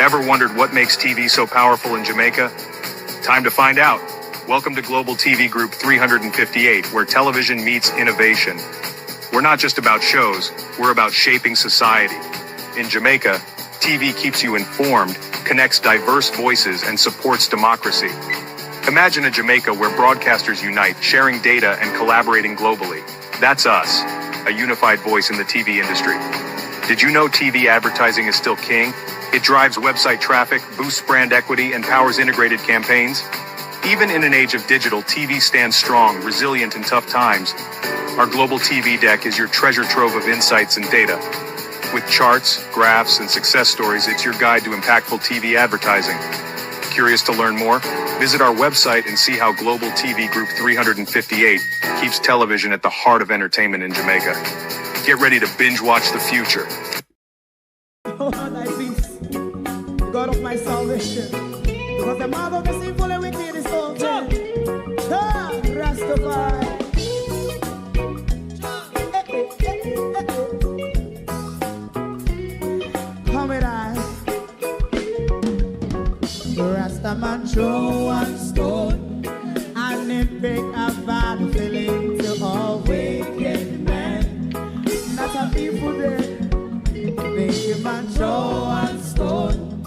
Ever wondered what makes TV so powerful in Jamaica? Time to find out. Welcome to Global TV Group 358, where television meets innovation. We're not just about shows, we're about shaping society. In Jamaica, TV keeps you informed, connects diverse voices, and supports democracy. Imagine a Jamaica where broadcasters unite, sharing data and collaborating globally. That's us, a unified voice in the TV industry. Did you know TV advertising is still king? It drives website traffic, boosts brand equity, and powers integrated campaigns. Even in an age of digital, TV stands strong, resilient in tough times. Our Global TV Deck is your treasure trove of insights and data. With charts, graphs, and success stories, it's your guide to impactful TV advertising. Curious to learn more? Visit our website and see how Global TV Group 358 keeps television at the heart of entertainment in Jamaica. Get ready to binge watch the future. Oh, thy peace, the God of my salvation, because the mouth of the sinful and wicked is open. Rastafari. Come with I. Rastaman throw one stone, and it bring a bad feeling to all wicked men. Not a people there. Make him man throw one stone,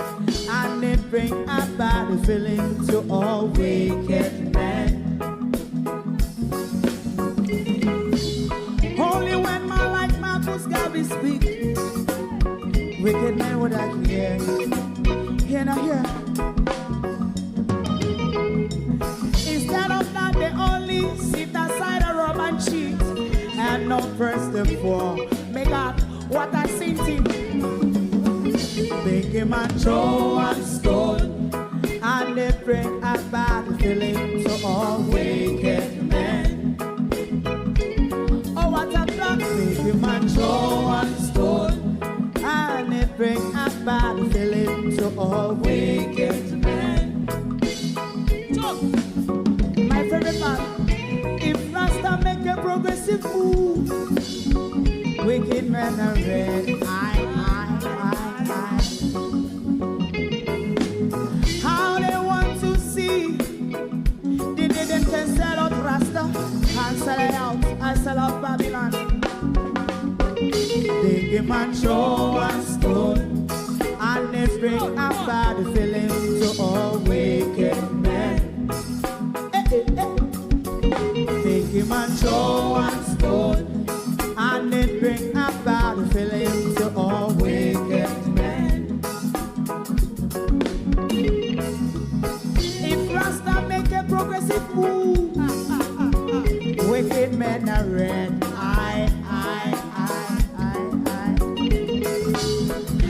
and it bring a bad feeling to all wicked men. Only when man like Marcus Garvey speak, wicked men would I hear. Hear now hear. Instead of that, they only sit aside and rob and cheat, and not first and four. Make up what I seen him. Make him man throw one stone, and they bring a bad feeling to all wicked men. Oh, what a plan. Make him man throw one stone, and they bring a bad feeling to all wicked men. My favorite part, if Rasta make a progressive move, wicked men are red. How they want to see the didn't can sell out Rasta and sell it out. I sell out Babylon. They give man throw one stone, and they bring a bad feeling to all wicked men. They give man throw one stone, and it bring a bad feeling to all wicked men. If Rasta make a progressive move, wicked men are red.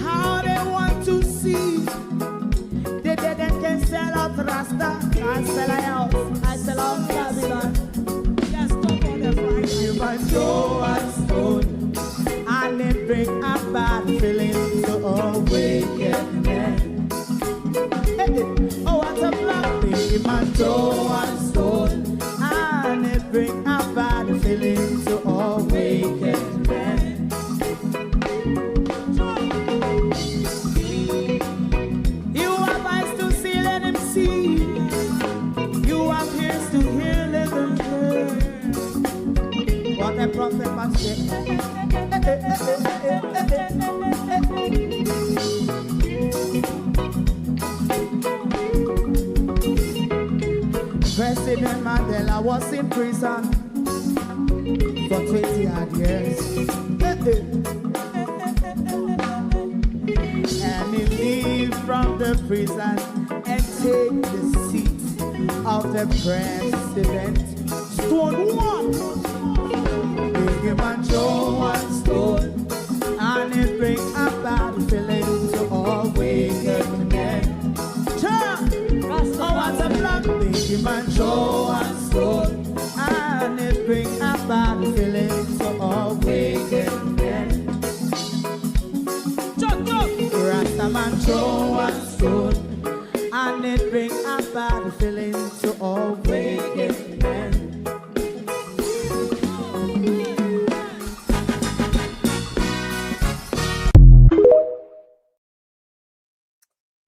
How they want to see the dead can sell out Rasta and sell out. I sell out Babylon. Yes, stop on the Friday. You might throw a stone, and it bring a bad feeling to all wicked men. Oh, what a black thing. You might throw a stone, and it bring a bad feeling to all wicked men. You have eyes to see, let him see. You have ears to hear, let them hear. What a prophet must say. President Mandela was in prison for 20 odd years. And he leave from the prison and take the seat of the president. Stone one. Big him and throw one stone, and it bring a bad feeling to all wicked men. Oh, what a black. Big him and throw one stone, and it bring a bad feeling to all wicked men. Rasta man throw one stone, and it bring a bad feeling to all wicked men.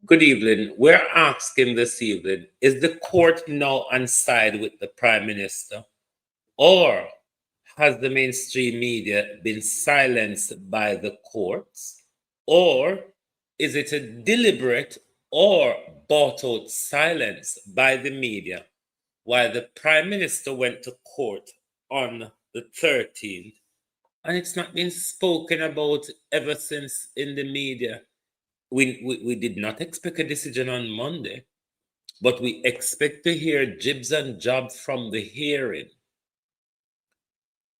Good evening. We're asking this evening, is the court now on side with the Prime Minister? Or has the mainstream media been silenced by the courts? Or is it a deliberate or bought out silence by the media while the Prime Minister went to court on the 13th and it's not been spoken about ever since in the media? We did not expect a decision on Monday, but we expect to hear jibs and jabs from the hearing.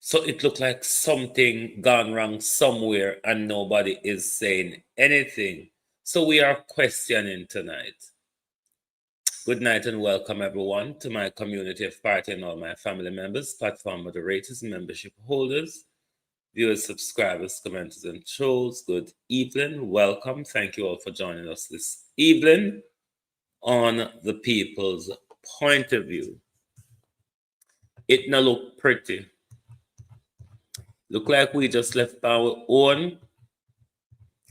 So it looked like something gone wrong somewhere and nobody is saying anything. So we are questioning tonight. Good night and welcome everyone to my community of party and all my family members, platform moderators, membership holders, viewers, subscribers, commenters, and trolls. Good evening. Welcome. Thank you all for joining us this evening on the People's Point of View. It now look pretty. Look like we just left our own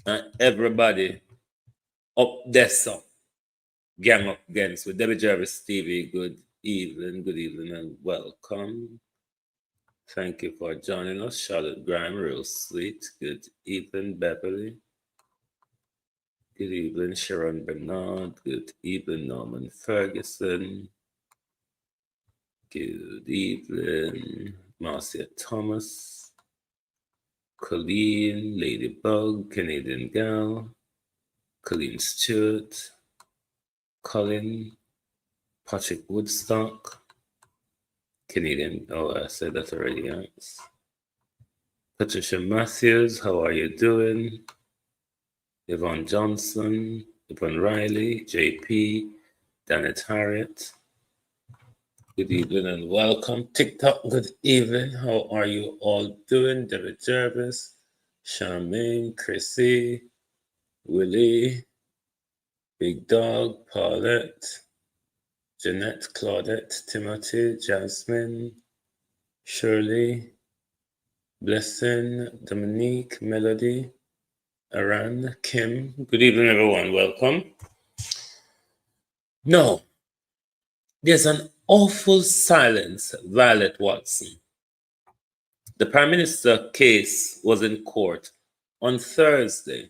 and everybody up there, so gang up against with Debbie Jarvis TV. Good evening, and welcome. Thank you for joining us. Charlotte Grime, real sweet. Good evening, Beverly. Good evening, Sharon Bernard. Good evening, Norman Ferguson. Good evening, Marcia Thomas. Colleen, Ladybug, Canadian Gal. Colleen Stewart. Colin, Patrick Woodstock. Canadian, oh, I said that already, yes. Patricia Matthews, how are you doing? Yvonne Johnson, Yvonne Riley, JP, Janet Harriet. Good evening and welcome. TikTok, good evening. How are you all doing? David Jervis, Charmaine, Chrissy, Willie, Big Dog, Paulette, Jeanette, Claudette, Timothy, Jasmine, Shirley, Blessing, Dominique, Melody, Aran, Kim. Good evening, everyone. Welcome. No, there's an awful silence, Violet Watson. The Prime Minister case was in court on Thursday.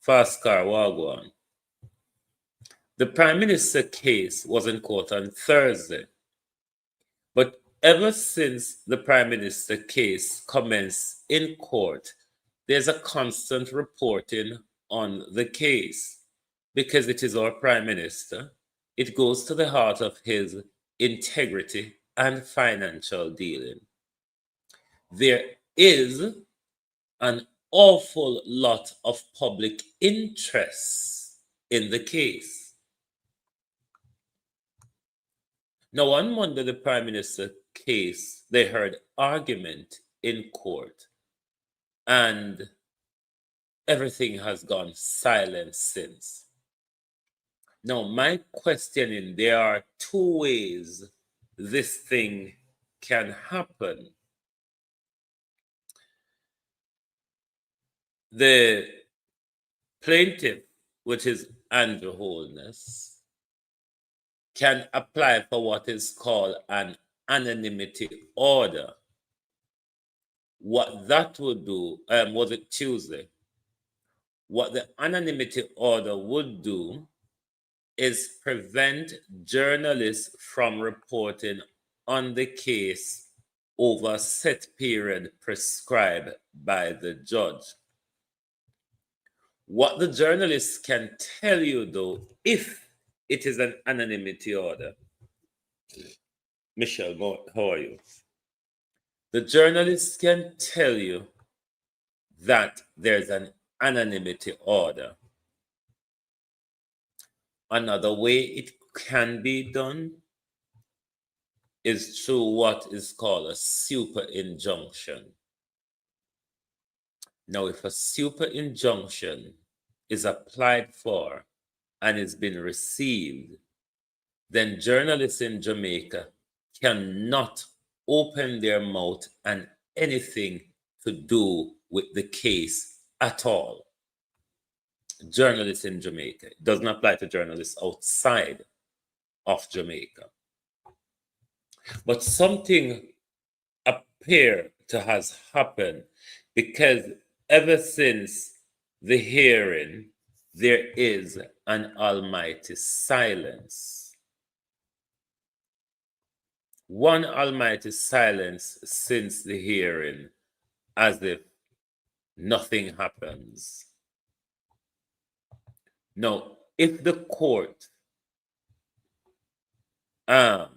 Fast car, Wagwan. The Prime Minister case was in court on Thursday. But ever since the Prime Minister case commenced in court, there's a constant reporting on the case. Because it is our Prime Minister, it goes to the heart of his integrity and financial dealing. There is an awful lot of public interest in the case. Now, on Monday, the Prime Minister case, they heard argument in court, and everything has gone silent since. Now, my questioning, there are two ways this thing can happen. The plaintiff, which is Andrew Holness, can apply for what is called an anonymity order. What that would do, was it Tuesday? What the anonymity order would do is prevent journalists from reporting on the case over a set period prescribed by the judge. What the journalists can tell you, though, if it is an anonymity order. Michelle, how are you? The journalists can tell you that there's an anonymity order. Another way it can be done is through what is called a super injunction. Now, if a super injunction is applied for and is been received, then journalists in Jamaica cannot open their mouth and anything to do with the case at all. journalists in Jamaica. It doesn't apply to journalists outside of Jamaica. But something appear to has happened, because ever since the hearing, there is an almighty silence. One almighty silence since the hearing, as if nothing happens. Now, if the court, the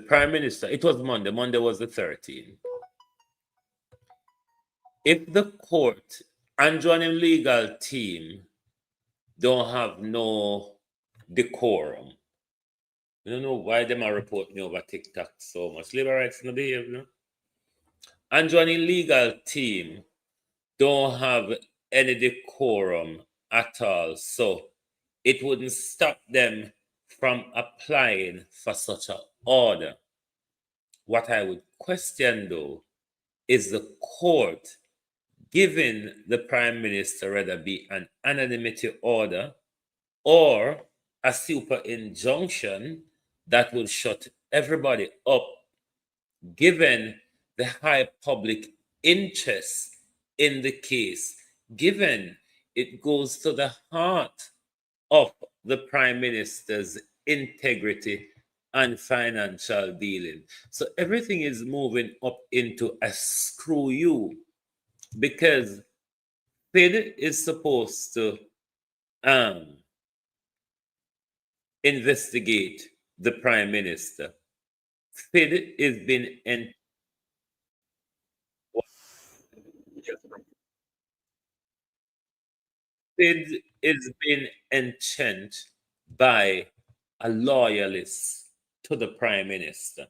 Prime Minister, it was Monday was the 13th. If the court and joining legal team don't have no decorum, I don't know why them are report me over TikTok so much. Labor rights no behave, no? And joining legal team don't have any decorum at all. So it wouldn't stop them from applying for such an order. What I would question, though, is the court giving the Prime Minister rather be an anonymity order or a super injunction that will shut everybody up, given the high public interest in the case, given it goes to the heart of the Prime Minister's integrity and financial dealing. So everything is moving up into a screw you, because FID is supposed to investigate the Prime Minister. FID is being FID is being enchanted by a loyalist to the Prime Minister.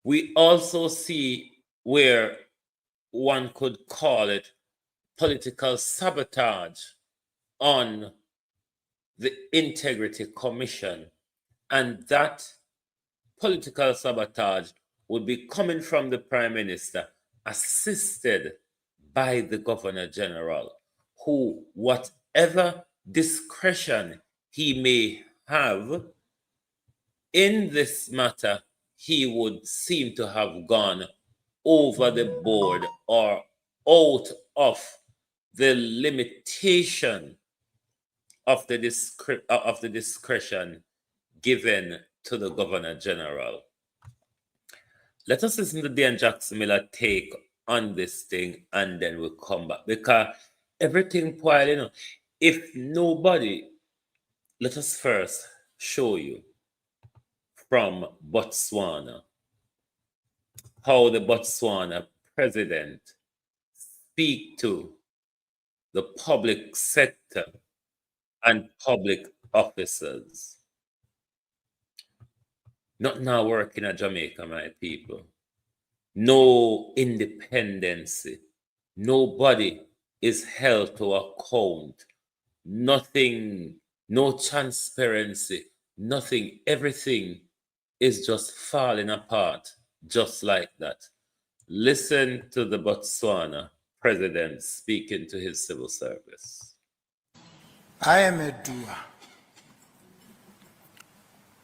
We also see where one could call it political sabotage on the Integrity Commission, and that political sabotage would be coming from the Prime Minister, assisted by the Governor General, who, whatever discretion he may have in this matter, he would seem to have gone over the board or out of the limitation of the discretion given to the Governor General. Let us listen to Dan Jackson Miller take on this thing, and then we'll come back, because everything piling up. If nobody, let us first show you from Botswana how the Botswana president speak to the public sector and public officers. Not now working at Jamaica, my people. No independency. Nobody is held to account. Nothing, no transparency, nothing. Everything is just falling apart just like that. Listen to the Botswana president speaking to his civil service. I am a doer.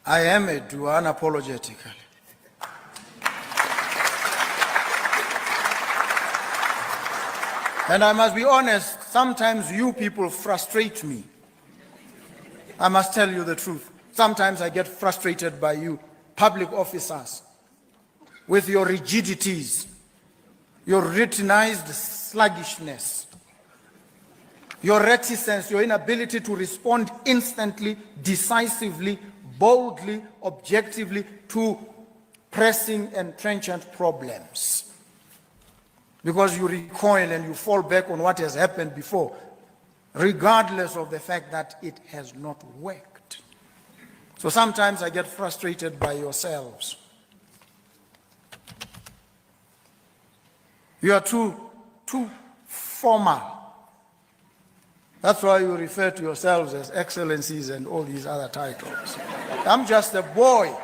I am a doer unapologetically. And I must be honest, sometimes you people frustrate me. I must tell you the truth. Sometimes I get frustrated by you, public officers, with your rigidities, your routinized sluggishness, your reticence, your inability to respond instantly, decisively, boldly, objectively to pressing and trenchant problems. Because you recoil and you fall back on what has happened before, regardless of the fact that it has not worked. So sometimes I get frustrated by yourselves. You are too formal. That's why you refer to yourselves as excellencies and all these other titles. I'm just a boy.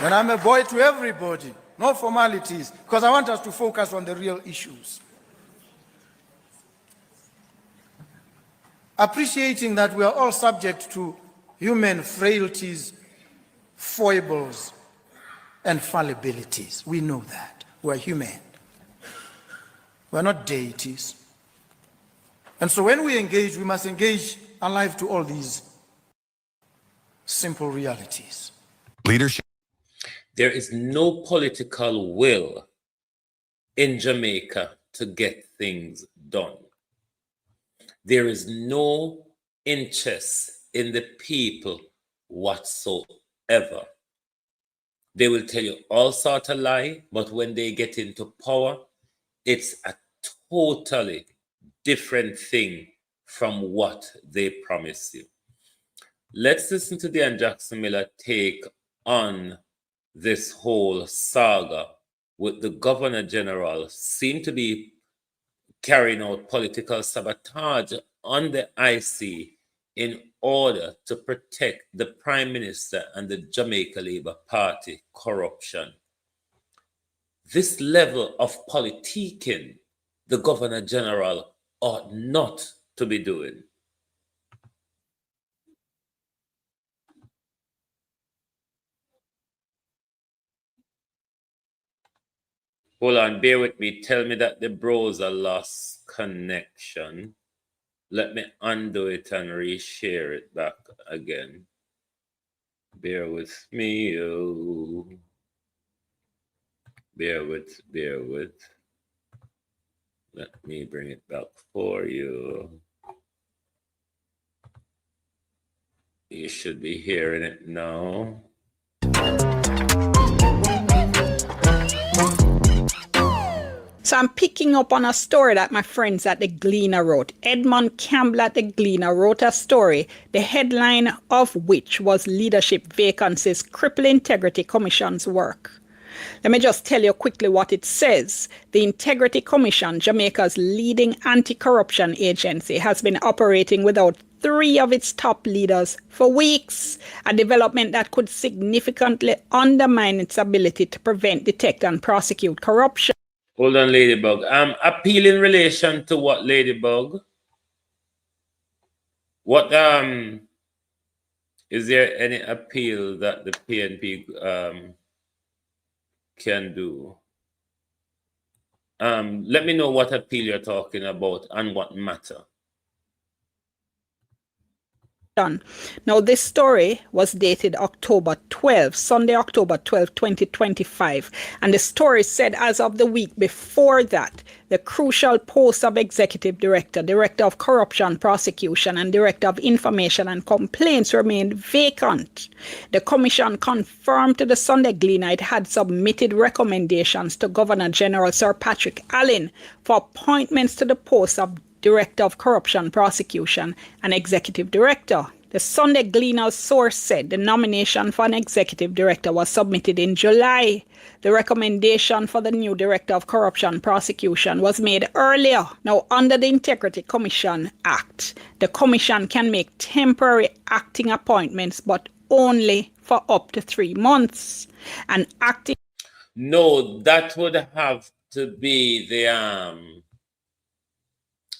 And I'm a boy to everybody, no formalities, because I want us to focus on the real issues. Appreciating that we are all subject to human frailties, foibles, and fallibilities. We know that. We're human. We're not deities. And so when we engage, we must engage alive to all these simple realities. Leadership. There is no political will in Jamaica to get things done. There is no interest in the people whatsoever. They will tell you all sorts of lies, but when they get into power, it's a totally different thing from what they promise you. Let's listen to Dan Jackson Miller take on this whole saga with the Governor General seem to be carrying out political sabotage on the IC in order to protect the Prime Minister and the Jamaica Labour Party corruption. This level of politicking the Governor General ought not to be doing. Hold on, bear with me. Tell me that the browser lost connection. Let me undo it and reshare it back again. Bear with me. Oh. Bear with. Let me bring it back for you. You should be hearing it now. So I'm picking up on a story that my friends at the Gleaner wrote. Edmund Campbell at the Gleaner wrote a story, the headline of which was Leadership Vacancies Cripple Integrity Commission's Work. Let me just tell you quickly what it says. The Integrity Commission, Jamaica's leading anti-corruption agency, has been operating without 3 of its top leaders for weeks, a development that could significantly undermine its ability to prevent, detect, and prosecute corruption. Hold on, Ladybug. Appeal in relation to what, Ladybug? What is there any appeal that the PNP can do? Let me know what appeal you're talking about and what matter. Now, this story was dated October 12, Sunday, October 12, 2025. And the story said as of the week before that, the crucial posts of Executive Director, Director of Corruption Prosecution, and Director of Information and Complaints remained vacant. The Commission confirmed to the Sunday Gleaner it had submitted recommendations to Governor General Sir Patrick Allen for appointments to the posts of Director of Corruption Prosecution and Executive Director. The Sunday Gleaner's source said the nomination for an Executive Director was submitted in July. The recommendation for the new Director of Corruption Prosecution was made earlier. Now, under the Integrity Commission Act, the Commission can make temporary acting appointments, but only for up to 3 months. And acting... No, that would have to be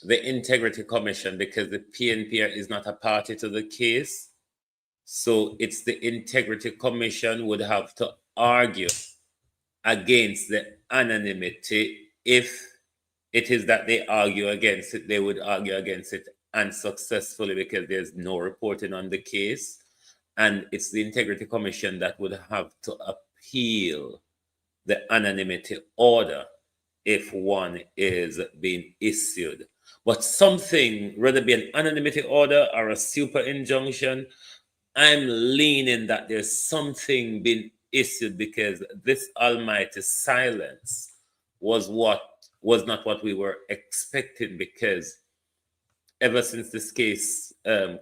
the Integrity Commission, because the PNP is not a party to the case. So it's the Integrity Commission would have to argue against the anonymity. If it is that they argue against it, they would argue against it unsuccessfully because there's no reporting on the case. And it's the Integrity Commission that would have to appeal the anonymity order if one is being issued. But something, whether it be an anonymity order or a super injunction, I'm leaning that there's something being issued, because this almighty silence was not what we were expecting, because ever since this case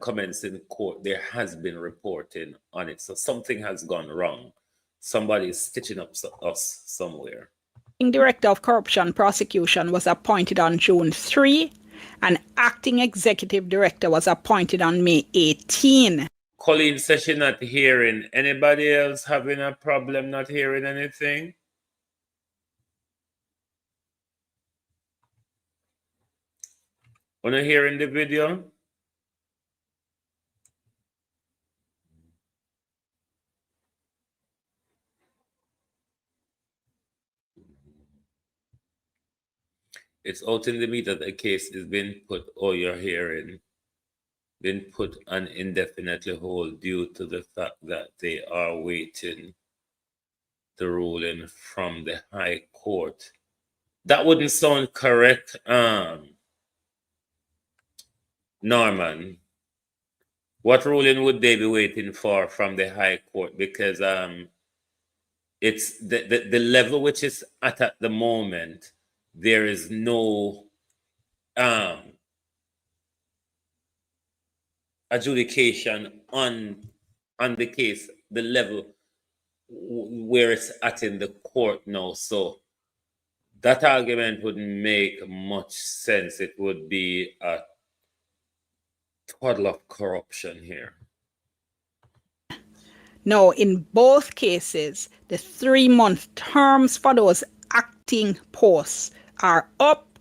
commenced in court, there has been reporting on it. So something has gone wrong. Somebody is stitching up us somewhere. Director of Corruption Prosecution was appointed on June 3, and Acting Executive Director was appointed on May 18. Colleen says she's not hearing. Anybody else having a problem not hearing anything? Wanna hear in the video? It's out in the meter that the case is being put, or you're hearing, been put on indefinitely hold due to the fact that they are waiting the ruling from the High Court. That wouldn't sound correct, Norman. What ruling would they be waiting for from the High Court? Because it's the level which is at the moment, there is no adjudication on the case, the level where it's at in the court now. So that argument wouldn't make much sense. It would be a total of corruption here. No, in both cases, the 3-month terms for those acting posts are up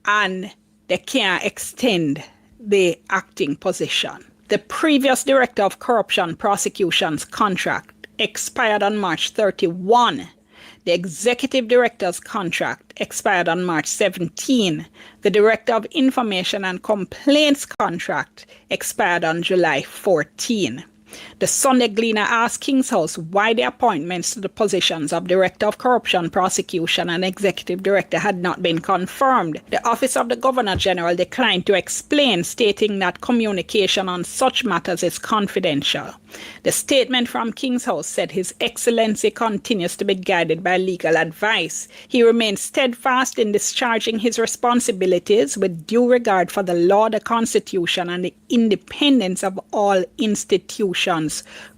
and they can't extend the acting position. The previous director of corruption prosecution's contract expired on March 31. The executive director's contract expired on March 17. The director of information and complaints contract expired on July 14. The Sunday Gleaner asked King's House why the appointments to the positions of Director of Corruption Prosecution and Executive Director had not been confirmed. The Office of the Governor General declined to explain, stating that communication on such matters is confidential. The statement from King's House said His Excellency continues to be guided by legal advice. He remains steadfast in discharging his responsibilities with due regard for the law, the Constitution, and the independence of all institutions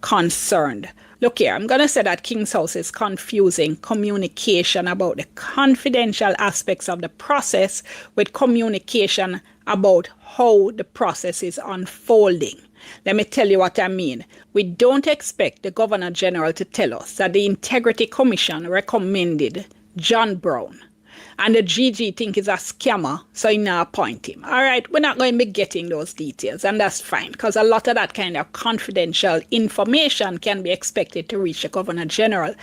concerned. Look here, I'm going to say that King's House is confusing communication about the confidential aspects of the process with communication about how the process is unfolding. Let me tell you what I mean. We don't expect the Governor General to tell us that the Integrity Commission recommended John Brown and the GG think he's a scammer, so he now appoint him. All right, we're not going to be getting those details, and that's fine, because a lot of that kind of confidential information can be expected to reach the Governor General.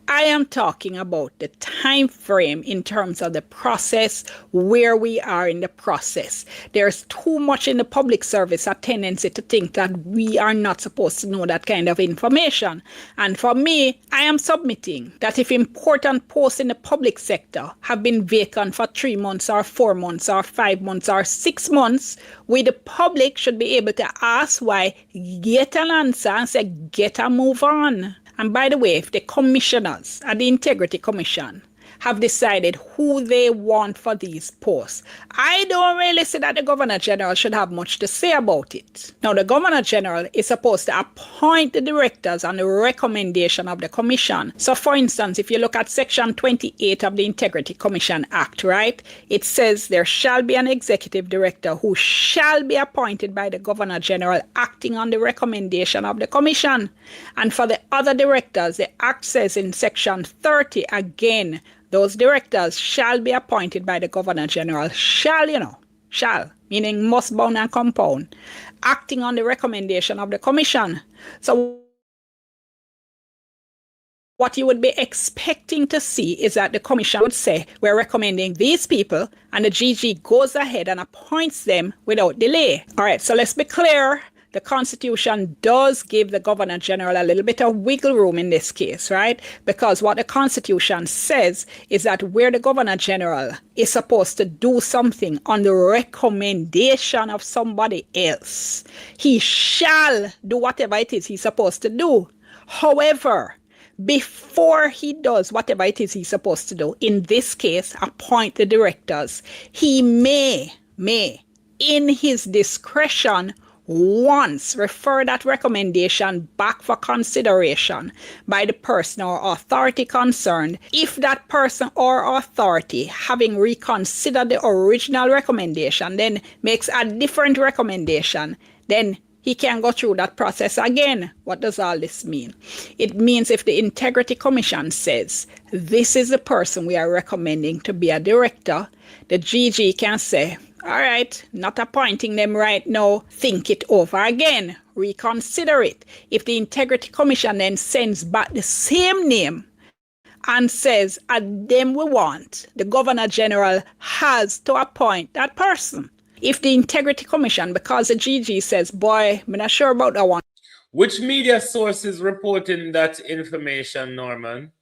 I am talking about the time frame in terms of the process, where we are in the process. There's too much in the public service a tendency to think that we are not supposed to know that kind of information. And for me, I am submitting that if important posts in the public sector have been vacant for 3 months or 4 months or 5 months or 6 months, we the public should be able to ask why, get an answer and say, get a move on. And by the way, if the commissioners at the Integrity Commission have decided who they want for these posts, I don't really see that the Governor General should have much to say about it. Now, the Governor General is supposed to appoint the directors on the recommendation of the Commission. So, for instance, if you look at Section 28 of the Integrity Commission Act, right, it says there shall be an executive director who shall be appointed by the Governor General acting on the recommendation of the Commission. And for the other directors, the Act says in Section 30, again, those directors shall be appointed by the Governor General. Shall, meaning must, bound, and compound, acting on the recommendation of the Commission. So what you would be expecting to see is that the Commission would say, we're recommending these people, and the GG goes ahead and appoints them without delay. All right, so let's be clear. The Constitution does give the Governor General a little bit of wiggle room in this case, right? Because what the Constitution says is that where the Governor General is supposed to do something on the recommendation of somebody else, he shall do whatever it is he's supposed to do. However, before he does whatever it is he's supposed to do, in this case, appoint the directors, he may, in his discretion, once refer that recommendation back for consideration by the person or authority concerned. If that person or authority, having reconsidered the original recommendation, then makes a different recommendation, then he can go through that process again. What does all this mean? It means if the Integrity Commission says, this is the person we are recommending to be a director, the GG can say, all right, not appointing them right now, think it over again, reconsider it. If the Integrity Commission then sends back the same name and says, them we want, the Governor General has to appoint that person. If the Integrity Commission, because the GG says, boy, I'm not sure about that one. Which media source is reporting that information, Norman?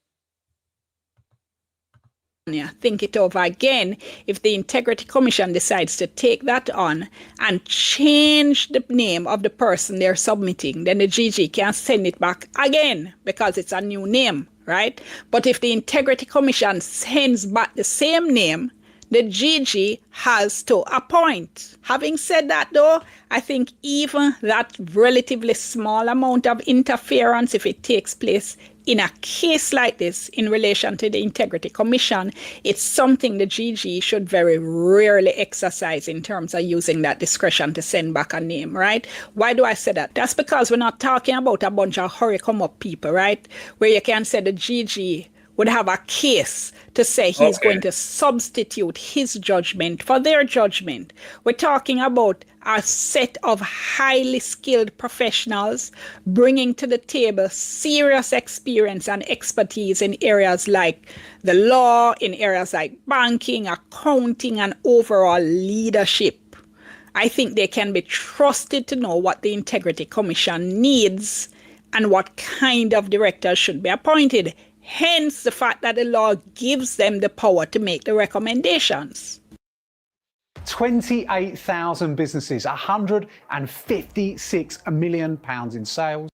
Yeah, think it over again. If the Integrity Commission decides to take that on and change the name of the person they're submitting, then the GG can send it back again because it's a new name, right? But if the Integrity Commission sends back the same name, the GG has to appoint. Having said that, though, I think even that relatively small amount of interference, if it takes place in a case like this in relation to the Integrity Commission, it's something the GG should very rarely exercise in terms of using that discretion to send back a name, right? Why do I say that? That's because we're not talking about a bunch of hurry-come-up people, right? Where you can say the GG would have a case to say he's going to substitute his judgment for their judgment. We're talking about a set of highly skilled professionals bringing to the table serious experience and expertise in areas like the law, in areas like banking, accounting, and overall leadership. I think they can be trusted to know what the Integrity Commission needs and what kind of directors should be appointed. Hence the fact that the law gives them the power to make the recommendations. 28,000 businesses, £156 million in sales.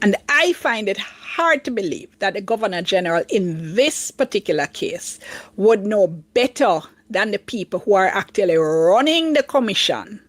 And I find it hard to believe that the Governor General in this particular case would know better than the people who are actually running the commission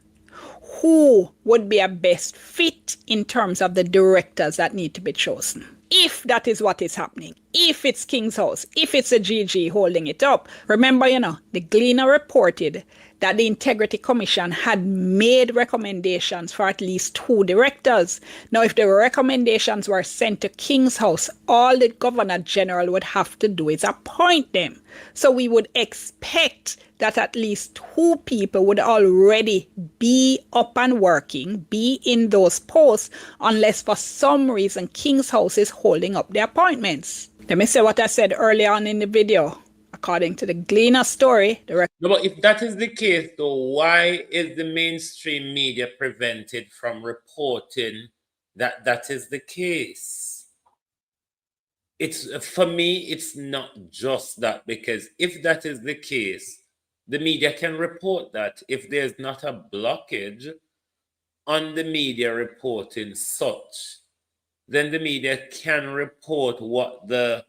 who would be a best fit in terms of the directors that need to be chosen. If that is what is happening, if it's King's House, if it's a GG holding it up. Remember, the Gleaner reported that the Integrity Commission had made recommendations for at least 2 directors. Now, if the recommendations were sent to King's House, all the Governor General would have to do is appoint them. So we would expect that at least 2 people would already be up and working, be in those posts, unless for some reason King's House is holding up the appointments. Let me say what I said earlier on in the video. According to the Gleaner story, no, but if that is the case, though, why is the mainstream media prevented from reporting that that is the case? For me, it's not just that, because if that is the case, the media can report that. If there's not a blockage on the media reporting such, then the media can report what the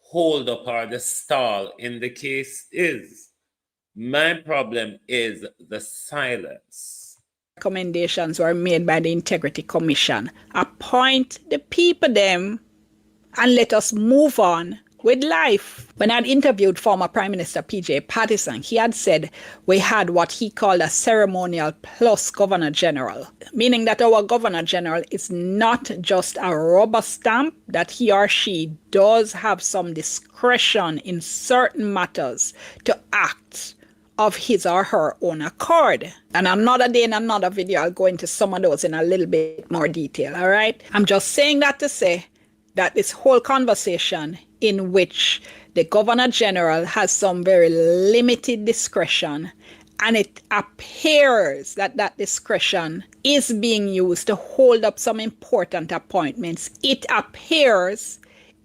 hold up or the stall in the case is. My problem is the silence. Recommendations were made by the Integrity Commission. Appoint the people them and let us move on with life. When I had interviewed former Prime Minister P.J. Patterson, he had said we had what he called a ceremonial plus Governor General, meaning that our Governor General is not just a rubber stamp, that he or she does have some discretion in certain matters to act of his or her own accord. And another day in another video, I'll go into some of those in a little bit more detail, all right? I'm just saying that to say that this whole conversation in which the Governor General has some very limited discretion, and it appears that that discretion is being used to hold up some important appointments. It appears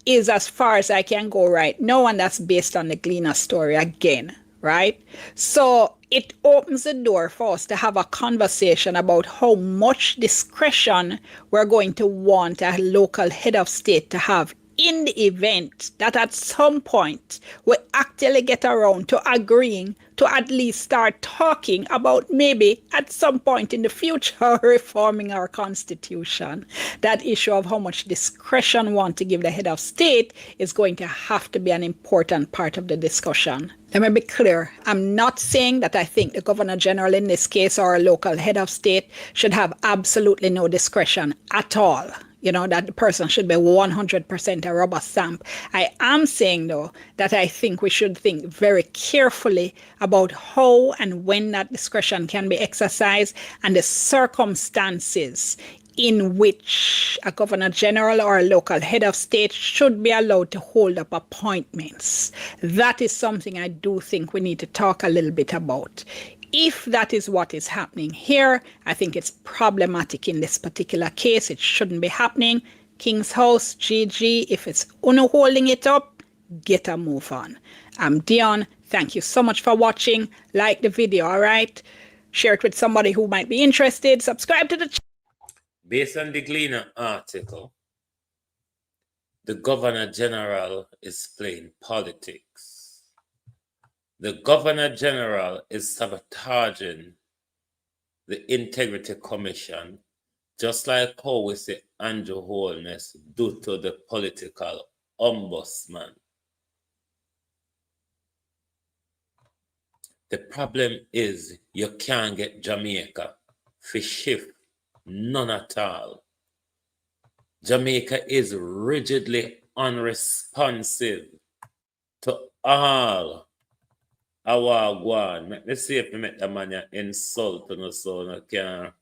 is as far as I can go right now, and that's based on the Gleaner story again, right? So it opens the door for us to have a conversation about how much discretion we're going to want a local head of state to have in the event that at some point we actually get around to agreeing to at least start talking about maybe at some point in the future reforming our constitution. That issue of how much discretion we want to give the head of state is going to have to be an important part of the discussion. Let me be clear. I'm not saying that I think the Governor General in this case or a local head of state should have absolutely no discretion at all. You know, that the person should be 100% a rubber stamp. I am saying, though, that I think we should think very carefully about how and when that discretion can be exercised and the circumstances in which a governor general or a local head of state should be allowed to hold up appointments. That is something I do think we need to talk a little bit about. If that is what is happening here, I think it's problematic in this particular case. It shouldn't be happening. King's House, GG, if it's UNO holding it up, get a move on. I'm Dion. Thank you so much for watching. Like the video, all right? Share it with somebody who might be interested. Subscribe to the channel. Based on the Gleaner article, the Governor General is playing politics. The Governor General is sabotaging the Integrity Commission, just like how we see Andrew Holness do to the political ombudsman. The problem is you can't get Jamaica for shift. None at all. Jamaica is rigidly unresponsive to all our guan. Let me see if we make the man insult and so I can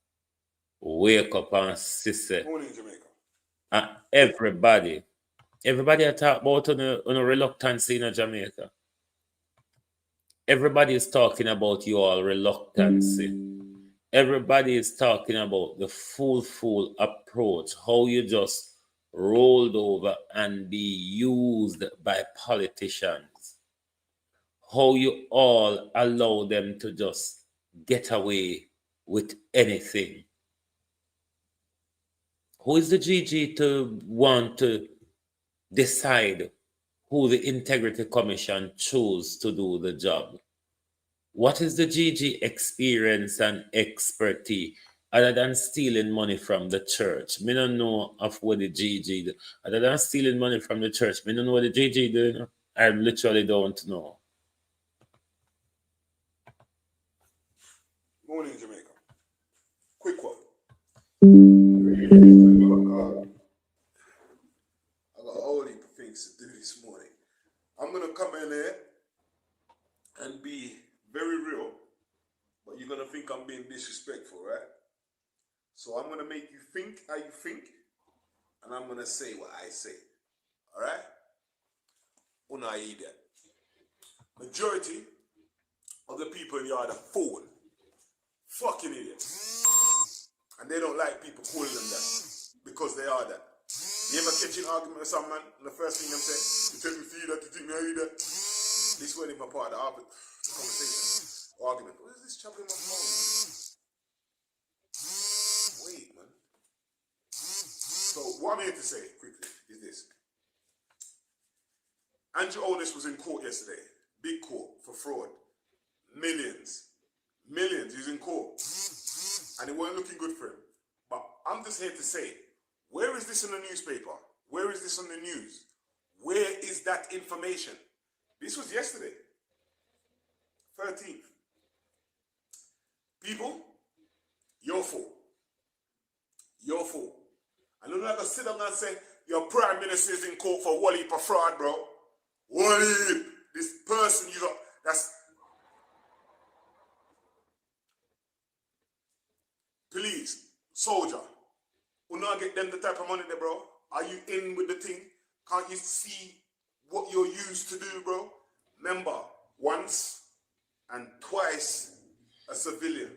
wake up and see it. And everybody I talk about on a reluctance in Jamaica. Everybody is talking about your reluctancy. Everybody is talking about the fool approach, how you just rolled over and be used by politicians, how you all allow them to just get away with anything. Who is the GG to want to decide who the Integrity Commission chose to do the job? What is the GG experience and expertise other than stealing money from the church? Me don't know of what the GG do. Other than stealing money from the church, me don't know what the GG do. I literally don't know. Morning, Jamaica. Quick one. I got a whole heap of things to do this morning. I'm going to come in here and be very real, but you're going to think I'm being disrespectful, right? So I'm going to make you think how you think, and I'm going to say what I say, all right? Una idiot. Majority of the people in the yard are fool. Fucking idiots. And they don't like people calling them that, because they are that. You ever catch an argument with some man, and the first thing them say, you tell me see that, you think me I idiot? This wasn't even part of the conversation, argument. What is this chopping my phone, man? Wait, man. So what I'm here to say quickly is this. Andrew Holness was in court yesterday, big court for fraud, millions. He's in court, and it weren't looking good for him. But I'm just here to say, where is this in the newspaper? Where is this on the news? Where is that information? This was yesterday. 13th. People, your fault. Your fault. I don't like to sit down and say, your prime minister is in court for one heap of fraud, bro. One heap. This person you got, that's... Police, soldier, will not get them the type of money there, bro. Are you in with the thing? Can't you see what you're used to do, bro? Remember, once and twice a civilian.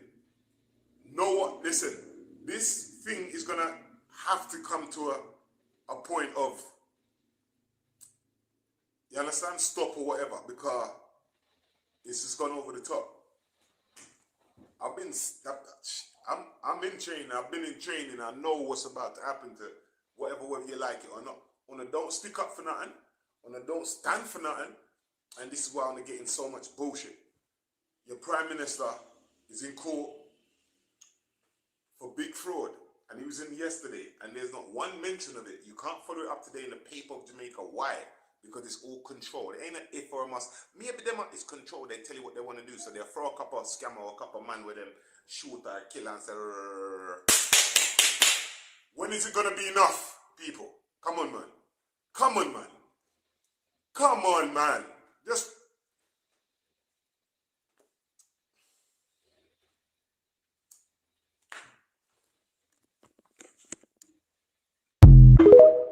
Know what? Listen, this thing is gonna have to come to a point of, you understand, stop or whatever, because it's just gone over the top. I'm in training. I've been in training. I know what's about to happen to whether you like it or not. When I don't stick up for nothing, when I don't stand for nothing, and this is why I'm getting so much bullshit. Your prime minister is in court for big fraud, and he was in yesterday, and there's not one mention of it. You can't follow it up today in the paper of Jamaica. Why? because it's all controlled. It ain't an if or a must. Maybe them is controlled. They tell you what they want to do. So they'll throw a couple of scammer or a couple of man with them shoot or kill and say, "Rrrr." When is it going to be enough, people? Come on, man. Come on, man. Come on, man. Just...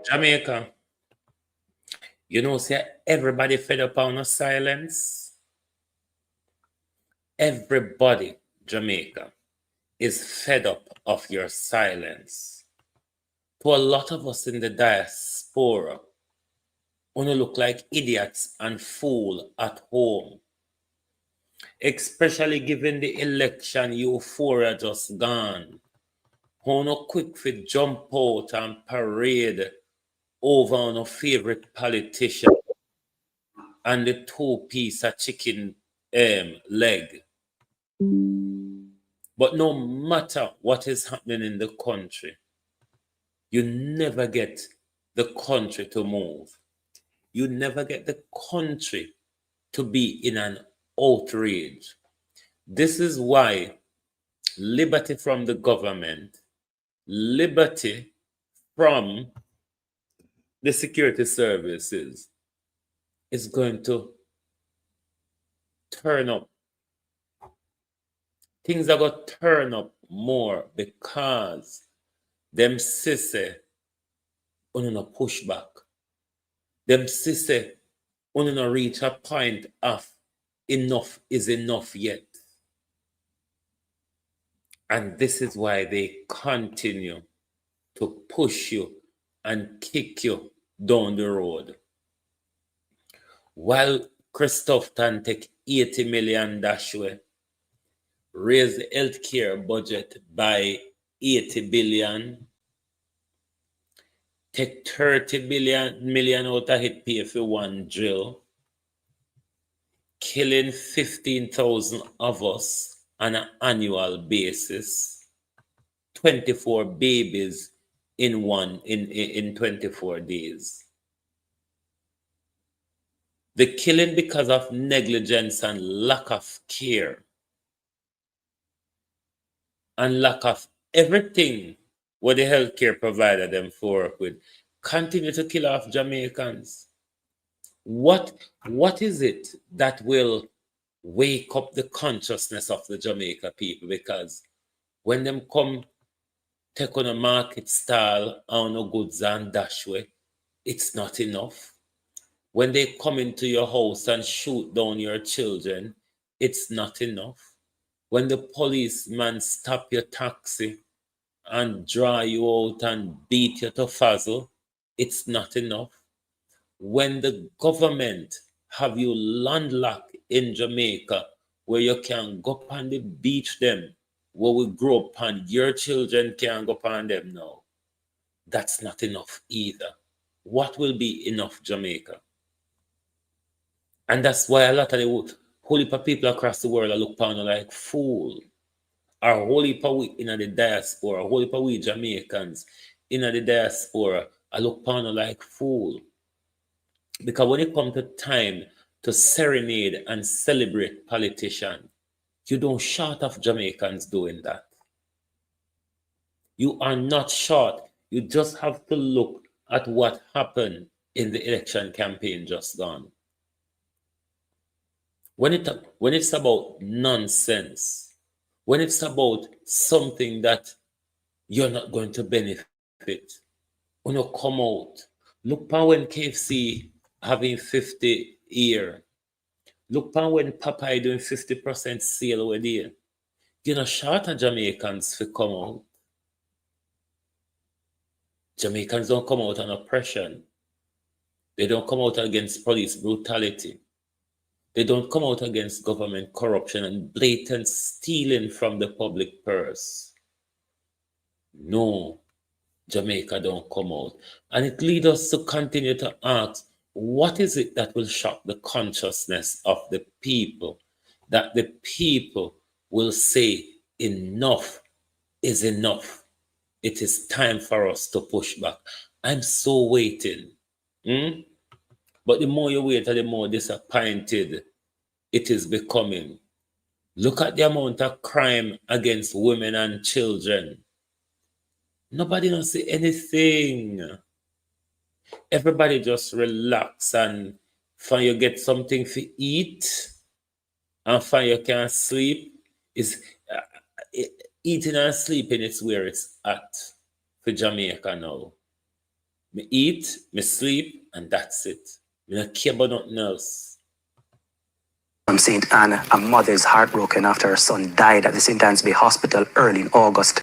Jamaica, you know, say everybody fed up on a silence. Everybody, Jamaica, is fed up of your silence. To a lot of us in the diaspora, wanna look like idiots and fool at home, especially given the election euphoria just gone. Wanna quick for jump out and parade over on a favorite politician and the 2 piece of chicken leg. But no matter what is happening in the country, you never get the country to move. You never get the country to be in an outrage. This is why liberty from the government, liberty from the security services is going to turn up. Things are going to turn up more because them sissy on no push back. Them sissy on no reach a point of enough is enough yet. And this is why they continue to push you and kick you down the road. While Christopherton take 80 million dash way, raise the healthcare budget by 80 billion, take 30 million out of it pay for one drill, killing 15,000 of us on an annual basis, 24 babies in 24 days. The killing because of negligence and lack of care and lack of everything what the healthcare provider them for work with continue to kill off Jamaicans. What is it that will wake up the consciousness of the Jamaica people? Because when them come take on a market stall on no goods and dash way, it's not enough. When they come into your house and shoot down your children, it's not enough. When the policeman stop your taxi and draw you out and beat you to fuzzle, it's not enough. When the government have you landlocked in Jamaica where you can go on the beach them, where we grow up and your children can't go on them now, that's not enough either. What will be enough, Jamaica? And that's why a lot of the whole heap of people across the world are look upon like fool. Our whole heap of we in the diaspora, whole heap of we Jamaicans in the diaspora are look upon like fool. Because when it comes to time to serenade and celebrate politicians, you don't short of Jamaicans doing that. You are not short. You just have to look at what happened in the election campaign just gone. When it's about nonsense, when it's about something that you're not going to benefit, when you come out, look upon when KFC having 50 year, look upon when Popeye doing 50% sale over there. You're not short of Jamaicans to come out. Jamaicans don't come out on oppression. They don't come out against police brutality. They don't come out against government corruption and blatant stealing from the public purse. No, Jamaica don't come out. And it leads us to continue to ask, what is it that will shock the consciousness of the people? That the people will say, enough is enough. It is time for us to push back. I'm so waiting. But the more you wait, the more disappointed it is becoming. Look at the amount of crime against women and children. Nobody don't see anything. Everybody just relax and find you get something to eat and find you can sleep. Is eating and sleeping is where it's at for Jamaica now. Me eat, me sleep, and that's it. Me not care about nothing else. From St. Anne, a mother is heartbroken after her son died at the St. Anne's Bay Hospital early in August,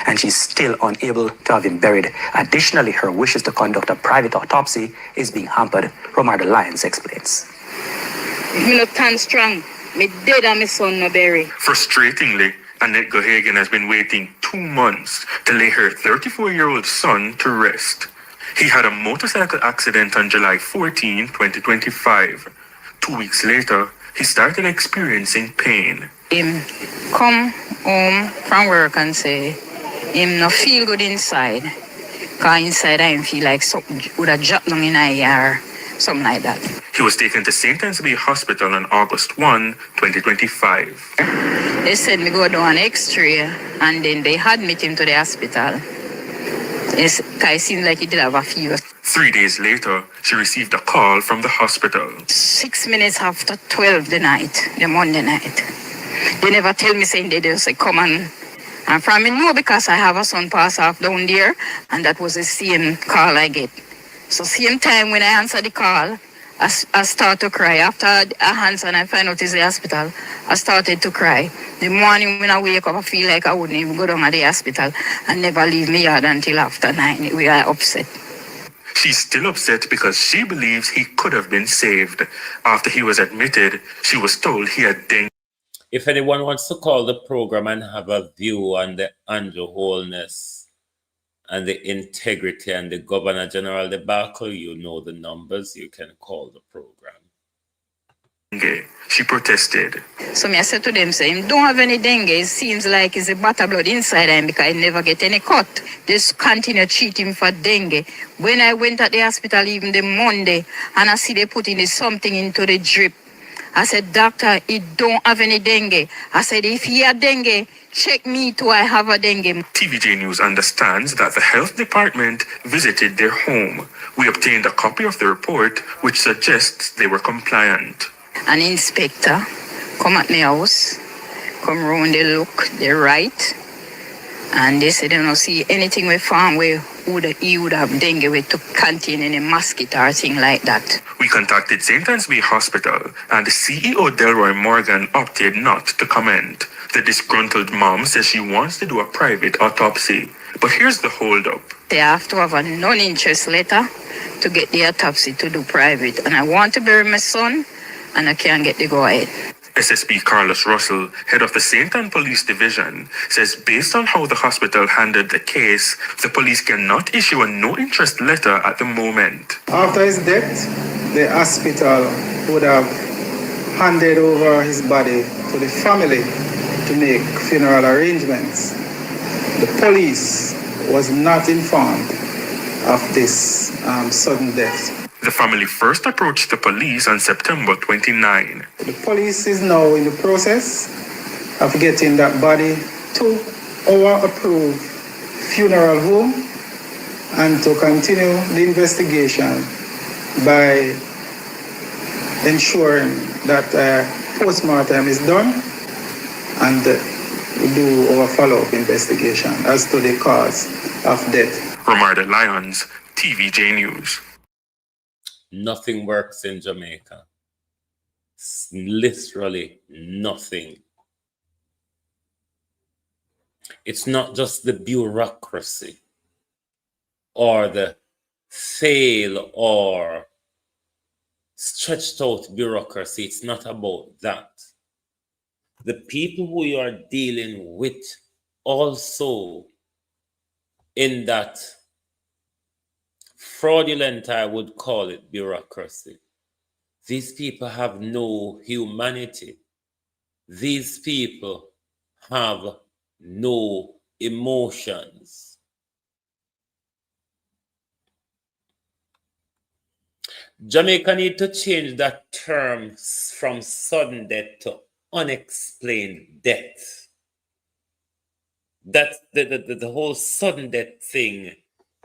and she's still unable to have him buried. Additionally, her wishes to conduct a private autopsy is being hampered. Romarda Lyons explains. Me not stand strong. Me dead and my son no bury. Frustratingly, Annette Gohagan has been waiting 2 months to lay her 34-year-old son to rest. He had a motorcycle accident on July 14, 2025. 2 weeks later, he started experiencing pain. Him come home from work and say him no feel good inside. Cause inside I feel like something would have dropped down in a yard, something like that. He was taken to St. Anne's Bay Hospital on August 1, 2025. They said me go down an X-ray and then they admit him to the hospital. Cause it seemed like he did have a fever. 3 days later, she received a call from the hospital. 6 minutes after 12 the Monday night. They never tell me saying they just say come and from me know because I have a son pass off down there and that was the same call I get. So same time when I answer the call, I start to cry. After I answer and I find out it's the hospital, I started to cry. The morning when I wake up, I feel like I wouldn't even go down to the hospital and never leave me yard until after 9. We are upset. She's still upset because she believes he could have been saved. After he was admitted, she was told he had dengue. If anyone wants to call the program and have a view on the Andrew Holness and the integrity and the Governor General debacle, you know the numbers. You can call the program. She protested. So I said to them, say, him don't have any dengue. It seems like it's a butter blood inside him because he never get any cut. Just continue treat him for dengue. When I went at the hospital even the Monday and I see they putting something into the drip, I said, doctor, he don't have any dengue. I said, if he had dengue, check me too, I have a dengue. TVJ News understands that the health department visited their home. We obtained a copy of the report, which suggests they were compliant. An inspector come at my house, come round, they look, they write, and they said they don't see anything we found where he would have dengue with to contain any mosquito or thing like that. We contacted St. Anne's Bay Hospital, and the CEO Delroy Morgan opted not to comment. The disgruntled mom says she wants to do a private autopsy. But here's the holdup. They have to have a non-interest letter to get the autopsy to do private. And I want to bury my son, and I can't get the go-ahead. SSP Carlos Russell, head of the St. Anne Police Division, says based on how the hospital handled the case, the police cannot issue a no-interest letter at the moment. After his death, the hospital would have handed over his body to the family to make funeral arrangements. The police was not informed of this sudden death. The family first approached the police on September 29. The police is now in the process of getting that body to our approved funeral home and to continue the investigation by ensuring that postmortem is done and we do our follow-up investigation as to the cause of death. Romarda Lyons, TVJ News. Nothing works in Jamaica. Literally nothing. It's not just the bureaucracy or the fail or stretched out bureaucracy. It's not about that. The people who you are dealing with also in that fraudulent, I would call it, bureaucracy. These people have no humanity. These people have no emotions. Jamaica need to change that term from sudden death to unexplained death. That's the whole sudden death thing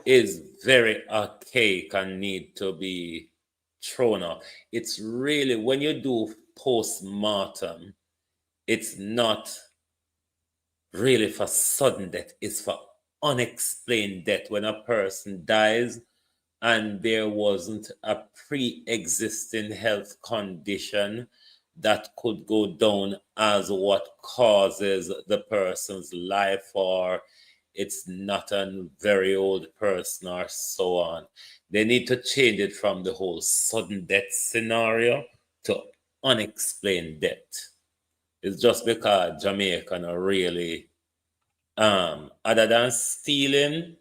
is very archaic and need to be thrown out. It's really, when you do post-mortem, it's not really for sudden death, it's for unexplained death. When a person dies and there wasn't a pre-existing health condition that could go down as what causes the person's life, or it's not a very old person or so on. They need to change it from the whole sudden death scenario to unexplained death. It's just because Jamaican are really, other than stealing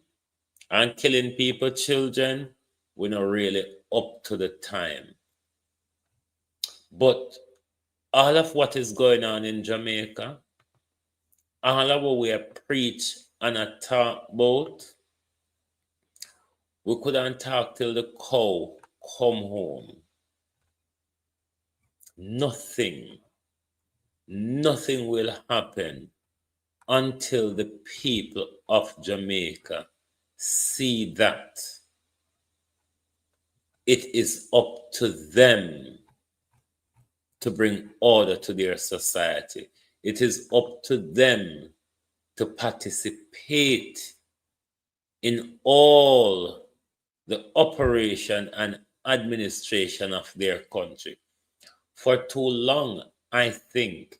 and killing people, children, we're not really up to the time. But all of what is going on in Jamaica, all of what we are preach and a talk about, we couldn't talk till the cow come home. Nothing will happen until the people of Jamaica see that it is up to them to bring order to their society. It is up to them to participate in all the operation and administration of their country. For too long, I think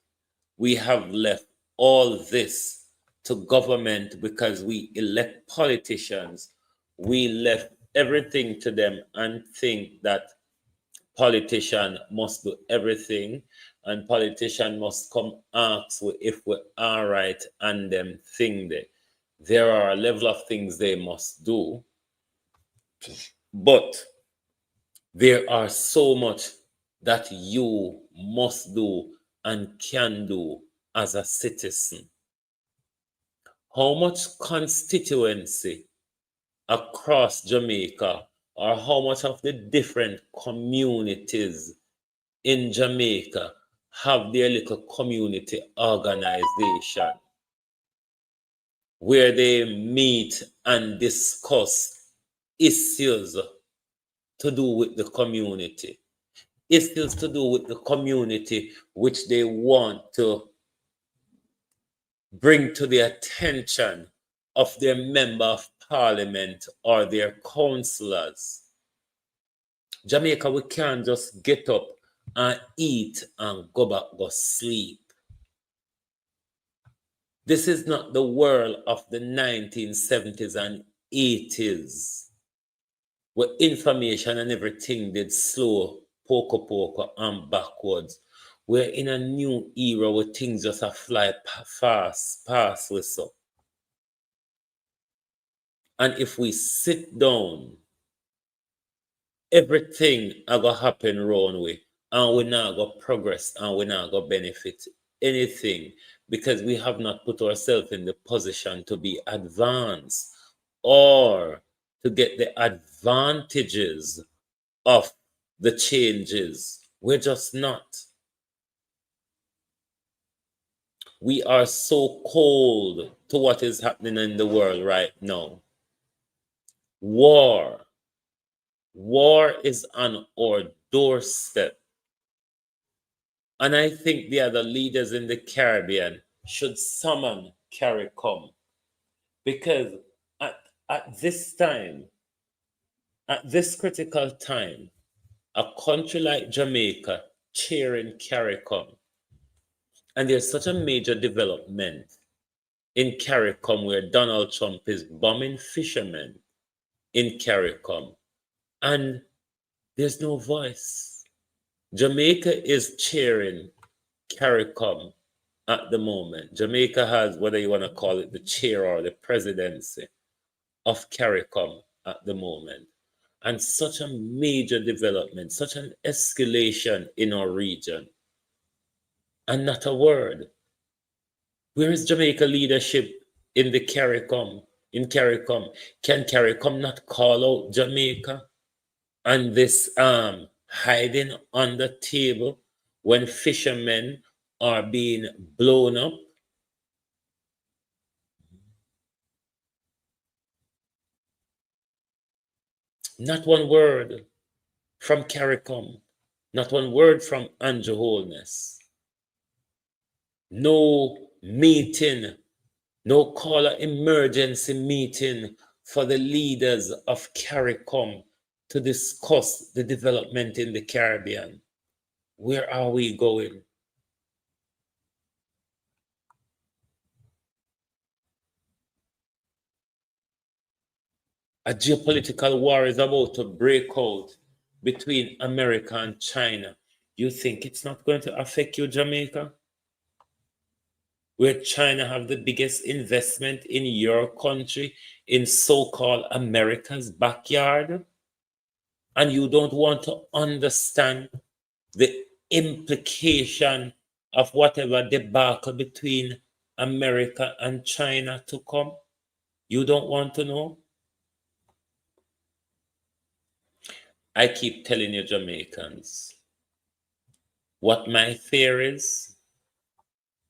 we have left all this to government because we elect politicians. We left everything to them and think that politician must do everything and politician must come ask if we're all right and them think that there are a level of things they must do, but there are so much that you must do and can do as a citizen. How much constituency across Jamaica, or how much of the different communities in Jamaica have their little community organization where they meet and discuss issues to do with the community, issues to do with the community which they want to bring to the attention of their member of parliament or their councillors. Jamaica, we can't just get up and eat and go back, go sleep. This is not the world of the 1970s and 80s, where information and everything did slow, poco, and backwards. We're in a new era where things just fly fast, past with so. And if we sit down, everything are gonna happen wrong way, and we're not gonna progress, and we're not gonna benefit anything, because we have not put ourselves in the position to be advanced or to get the advantages of the changes. We're just not. We are so cold to what is happening in the world right now. War is on our doorstep. And I think the other leaders in the Caribbean should summon CARICOM, because at this time, at this critical time, a country like Jamaica cheering CARICOM, and there's such a major development in CARICOM where Donald Trump is bombing fishermen in CARICOM, and there's no voice. Jamaica is cheering CARICOM at the moment. Jamaica has, whether you want to call it the chair or the presidency of CARICOM at the moment. And such a major development, such an escalation in our region. And not a word. Where is Jamaica leadership in the CARICOM? In CARICOM? Can CARICOM not call out Jamaica? and this hiding on the table when fishermen are being blown up. Not one word from CARICOM, not one word from Andrew Holness. No meeting, no call of emergency meeting for the leaders of CARICOM to discuss the development in the Caribbean. Where are we going? A geopolitical war is about to break out between America and China. You think it's not going to affect you, Jamaica? Where China have the biggest investment in your country, in so-called America's backyard? And you don't want to understand the implication of whatever debacle between America and China to come? You don't want to know? I keep telling you, Jamaicans, what my fear is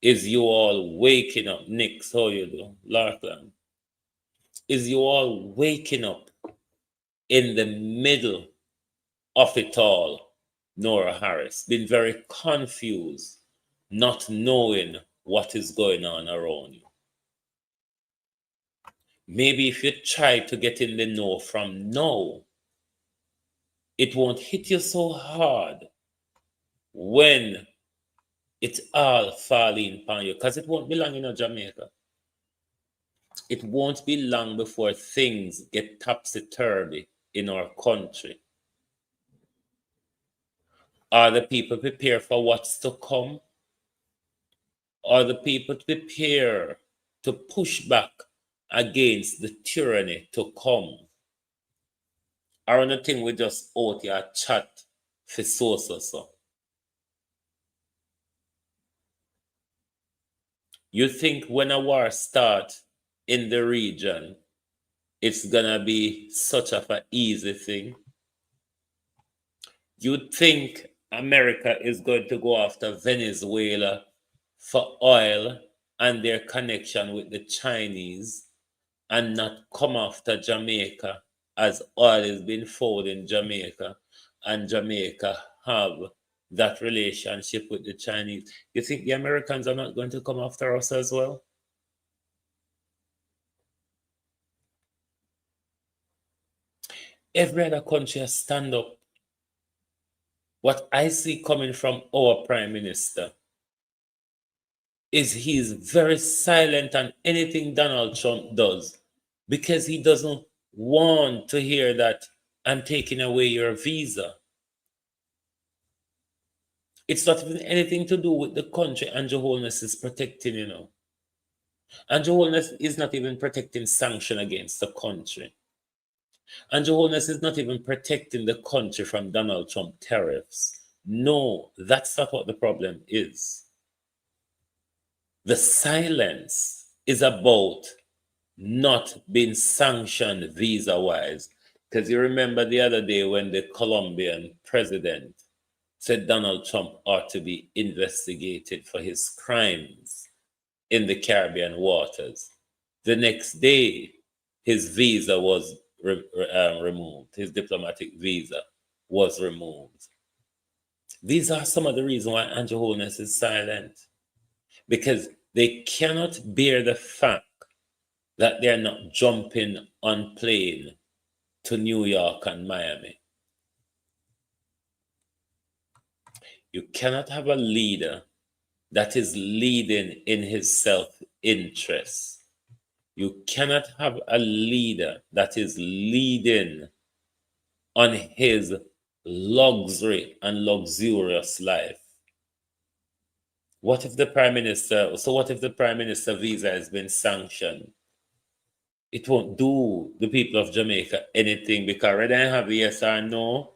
you all waking up. Nick, how you do? Larkland. Is you all waking up in the middle of it all, Nora Harris, been very confused, not knowing what is going on around you. Maybe if you try to get in the know from now, it won't hit you so hard when it's all falling upon you, because it won't be long in Jamaica. It won't be long before things get topsy-turvy in our country. Are the people prepared for what's to come? Are the people prepared to push back against the tyranny to come? Or anything we just out here chat for so. You think when a war starts in the region, it's gonna be such of an easy thing? You think America is going to go after Venezuela for oil and their connection with the Chinese and not come after Jamaica, as oil is being found in Jamaica and Jamaica have that relationship with the Chinese? You think the Americans are not going to come after us as well? Every other country has stand up. What I see coming from our Prime Minister is he's very silent on anything Donald Trump does, because he doesn't want to hear that I'm taking away your visa. It's not even anything to do with the country Andrew Holness is protecting, you know. Andrew Holness is not even protecting sanction against the country. Andrew Holness is not even protecting the country from Donald Trump tariffs. No, that's not what the problem is. The silence is about not being sanctioned visa-wise. Because you remember the other day when the Colombian president said Donald Trump ought to be investigated for his crimes in the Caribbean waters. The next day, his visa was removed. His diplomatic visa was removed. These are some of the reasons why Andrew Holness is silent. Because they cannot bear the fact that they're not jumping on plane to New York and Miami. You cannot have a leader that is leading in his self-interest. You cannot have a leader that is leading on his luxury and luxurious life. What if the Prime Minister visa has been sanctioned? It won't do the people of Jamaica anything, because rather than have yes or no,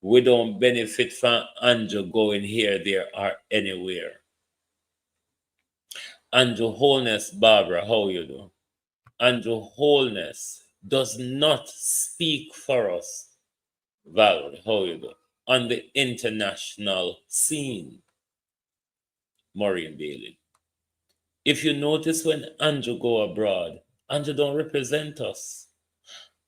we don't benefit from Andrew going here, there, or anywhere. Andrew Holness, Barbara, how you do? Andrew Holness does not speak for us. Valerie, how you do? On the international scene, Maureen Bailey. If you notice when Andrew go abroad, Andrew don't represent us,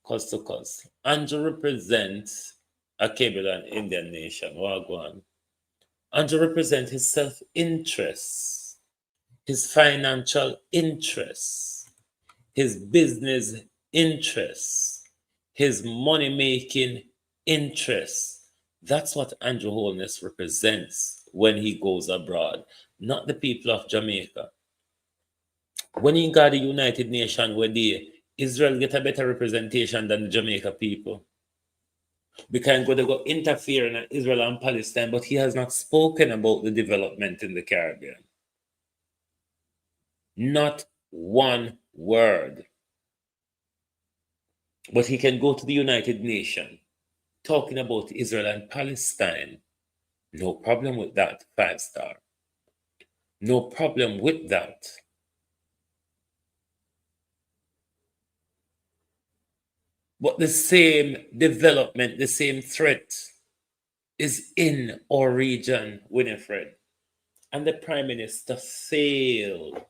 cause to cause. Andrew represents a Cable and Indian nation, Wagwan. Andrew represents his self-interest, his financial interests, his business interests, his money-making interests. That's what Andrew Holness represents when he goes abroad, not the people of Jamaica. When he got the United Nations where Israel get a better representation than the Jamaica people. Because they go interfere in Israel and Palestine, but he has not spoken about the development in the Caribbean. Not one word. But he can go to the United Nations talking about Israel and Palestine. No problem with that, 5-star. No problem with that. But the same development, the same threat is in our region, Winifred. And the Prime Minister failed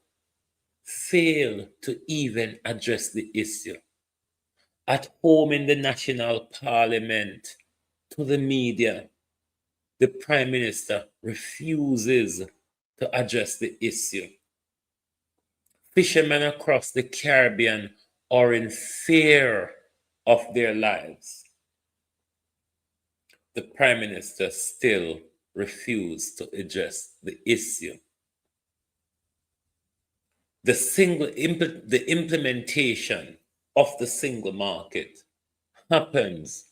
to even address the issue. At home in the National Parliament, to the media, the Prime Minister refuses to address the issue. Fishermen across the Caribbean are in fear of their lives. The Prime Minister still refused to address the issue. The implementation of the single market happens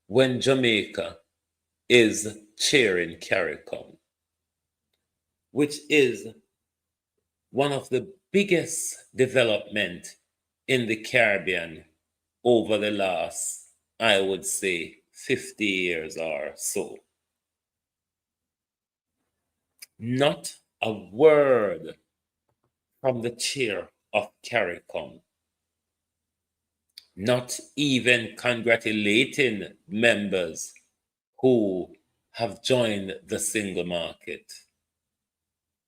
when Jamaica is chairing CARICOM, which is one of the biggest development in the Caribbean over the last, I would say, 50 years or so. Not a word from the chair of CARICOM, not even congratulating members who have joined the single market,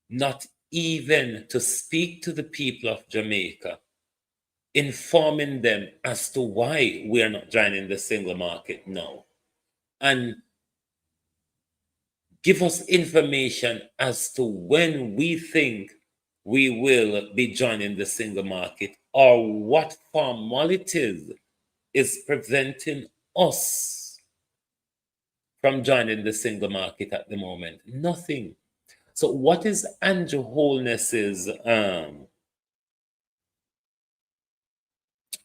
not even to speak to the people of Jamaica, informing them as to why we are not joining the single market now, and give us information as to when we think we will be joining the single market, or what formalities is preventing us from joining the single market at the moment. Nothing. So what is Andrew Holness's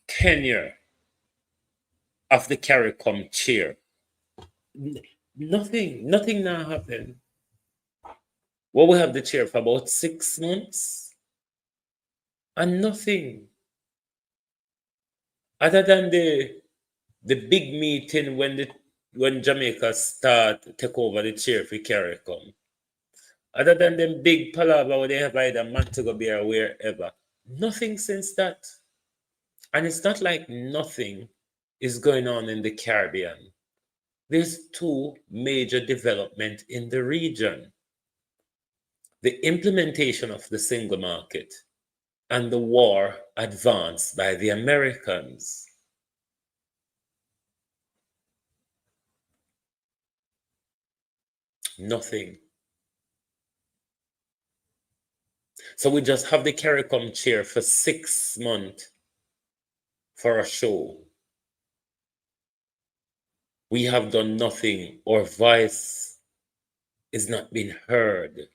tenure of the CARICOM chair? Nothing now happened. Well, we have the chair for about 6 months and nothing. Other than the big meeting when Jamaica take over the chair for CARICOM. Other than them big palaver where they have either Montego Bay or wherever. Nothing since that. And it's not like nothing is going on in the Caribbean. There's two major developments in the region. The implementation of the single market and the war advanced by the Americans. Nothing. So we just have the CARICOM chair for 6 months for a show. We have done nothing. Our voice is not being heard.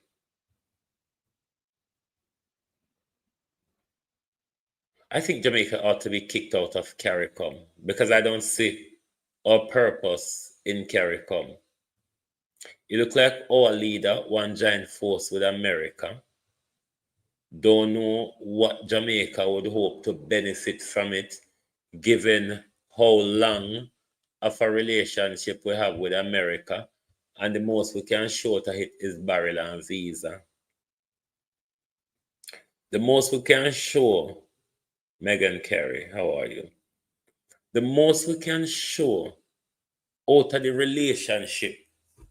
I think Jamaica ought to be kicked out of CARICOM because I don't see our purpose in CARICOM. You look like our leader, one giant force with America. Don't know what Jamaica would hope to benefit from it, given how long of a relationship we have with America, and the most we can show to it is barrel and visa. The most we can show, Megan Carey, how are you? The most we can show out of the relationship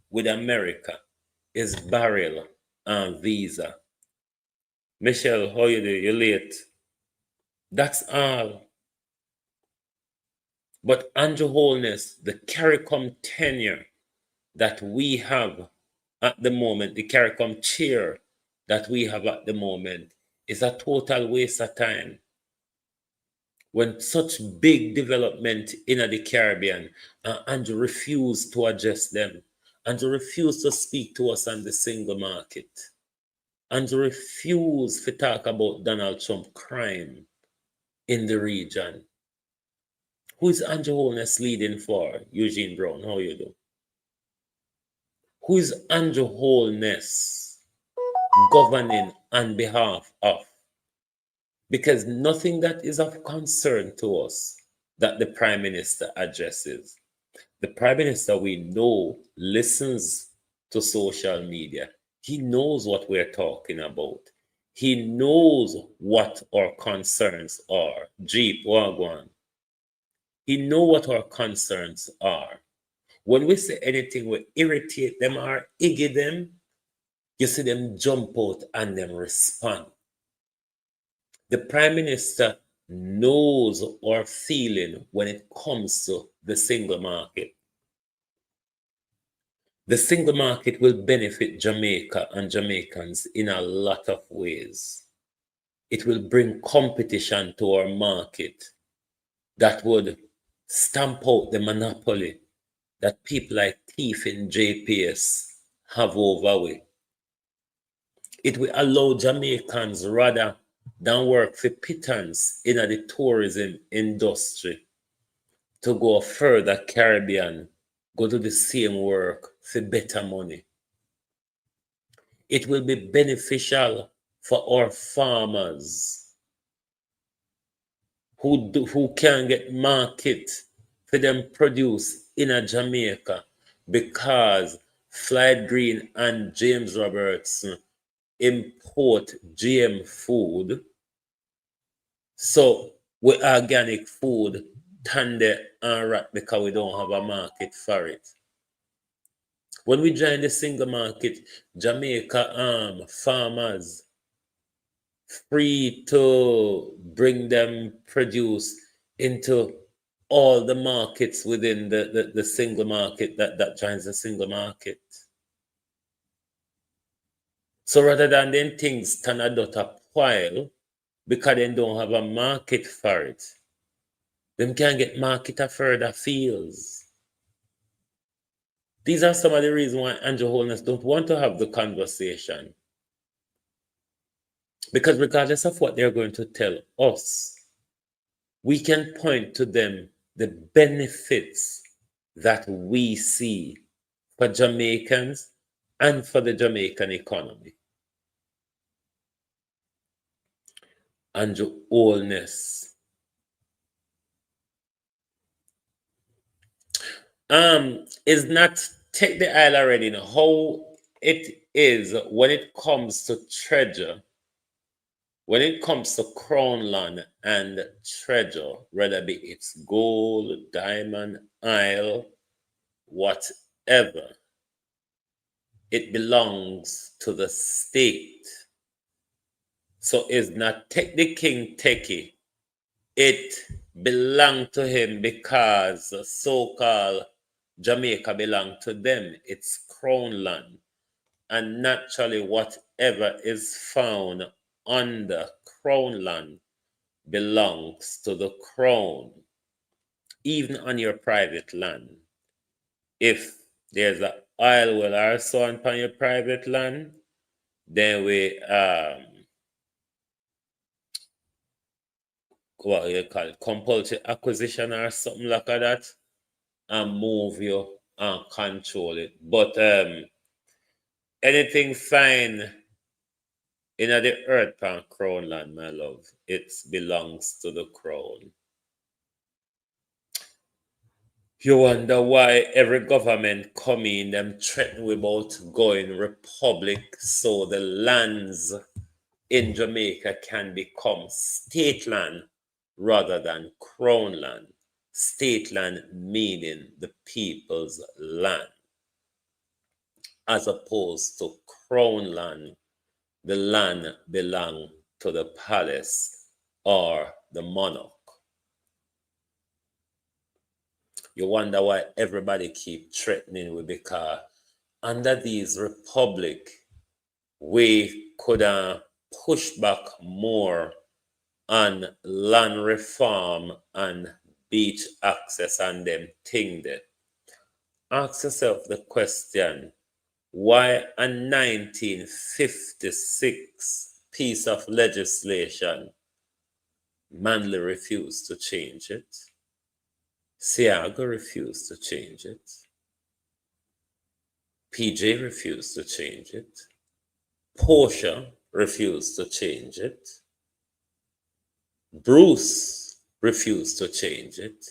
with America is barrel and visa. Michelle, how you do? You're late. That's all. But Andrew Holness, the CARICOM tenure that we have at the moment, the CARICOM chair that we have at the moment, is a total waste of time. When such big development in the Caribbean, Andrew refused to address them. Andrew refused to speak to us on the single market. Andrew refused to talk about Donald Trump crime in the region. Who is Andrew Holness leading for? Eugene Brown, how you do? Who is Andrew Holness governing on behalf of? Because nothing that is of concern to us that the Prime Minister addresses. The Prime Minister, we know, listens to social media. He knows what we're talking about. He knows what our concerns are. Jeep, Wagwan. He knows what our concerns are. When we say anything will irritate them or iggy them, you see them jump out and them respond. The Prime Minister knows our feeling when it comes to the single market. The single market will benefit Jamaica and Jamaicans in a lot of ways. It will bring competition to our market that would stamp out the monopoly that people like Thief in JPS have over we. It will allow Jamaicans rather than work for pittance in the tourism industry to go further Caribbean, go do the same work for better money. It will be beneficial for our farmers who can get market for them produce in a Jamaica because Floyd Green and James Robertson import GM food. So we organic food tender and rat because we don't have a market for it. When we join the single market, Jamaica farmers free to bring them produce into all the markets within the single market that joins the single market. So rather than them things stand out a while because they don't have a market for it, them can get market a further fields. These are some of the reasons why Andrew Holness don't want to have the conversation. Because regardless of what they're going to tell us, we can point to them the benefits that we see for Jamaicans and for the Jamaican economy. Andrew Holness. Is not take the aisle already now. How it is when it comes to treasure, when it comes to crown land and treasure, whether be it's gold, diamond, oil, whatever, it belongs to the state. So it's not take the king techie. It belonged to him because so-called Jamaica belonged to them. It's crown land. And naturally, whatever is found under crown land belongs to the crown, even on your private land. If there's an oil well or so on your private land, then we what you call it, compulsory acquisition or something like that, and move you and control it. But anything fine in the earth and crown land, my love, it belongs to the crown. You wonder why every government come in, them threaten about going republic so the lands in Jamaica can become state land rather than crown land. State land meaning the people's land, as opposed to crown land, the land belong to the palace or the monarch. You wonder why everybody keep threatening we, because under these republic, we could push back more on land reform and beach access and them thing there. Ask yourself the question, why a 1956 piece of legislation Manley refused to change it? Siaga refused to change it. PJ refused to change it. Portia refused to change it. Bruce refused to change it.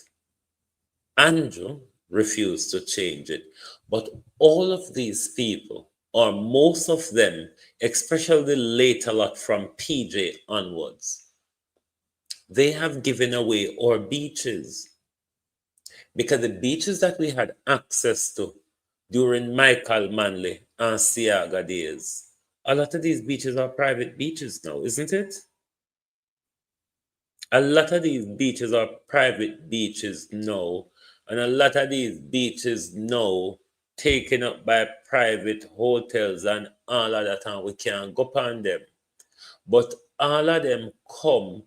Andrew refused to change it. But all of these people, or most of them, especially the later lot from PJ onwards, they have given away our beaches. Because the beaches that we had access to during Michael Manley and Siaga days, a lot of these beaches are private beaches now, isn't it? A lot of these beaches are private beaches now, and a lot of these beaches now taken up by private hotels and all of that, and we can't go upon them. But all of them come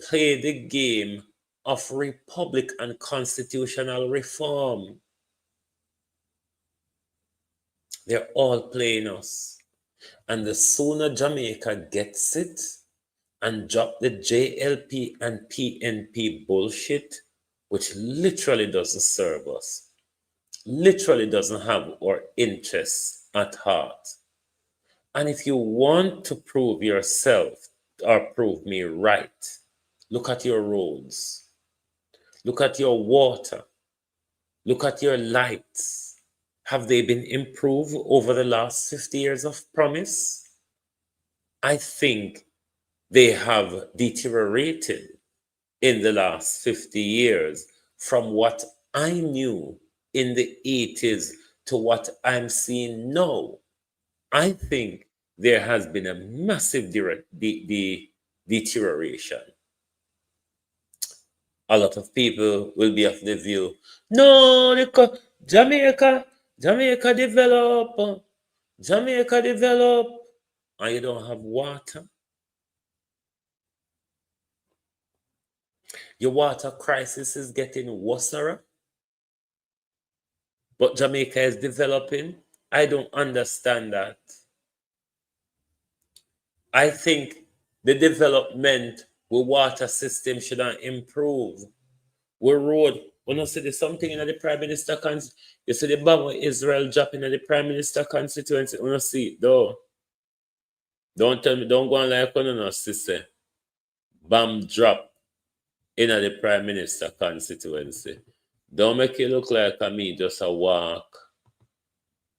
play the game of republic and constitutional reform. They're all playing us. And the sooner Jamaica gets it and drop the JLP and PNP bullshit, which literally doesn't serve us, literally doesn't have our interests at heart. And if you want to prove yourself or prove me right, look at your roads, look at your water, look at your lights. Have they been improved over the last 50 years of promise? I think they have deteriorated in the last 50 years from what I knew in the 80s to what I'm seeing now. I think there has been a massive deterioration. A lot of people will be of the view, no, Jamaica develop, and you don't have water. Your water crisis is getting worse, but Jamaica is developing. I don't understand that. I think the development with water system should improve. We road, when you see there's something in the Prime Minister you see the bomb of Israel dropping in the Prime Minister constituency, when you see it though. Don't tell me, don't go on like on no sister. Bomb drop in the Prime Minister constituency. Don't make it look like me just a walk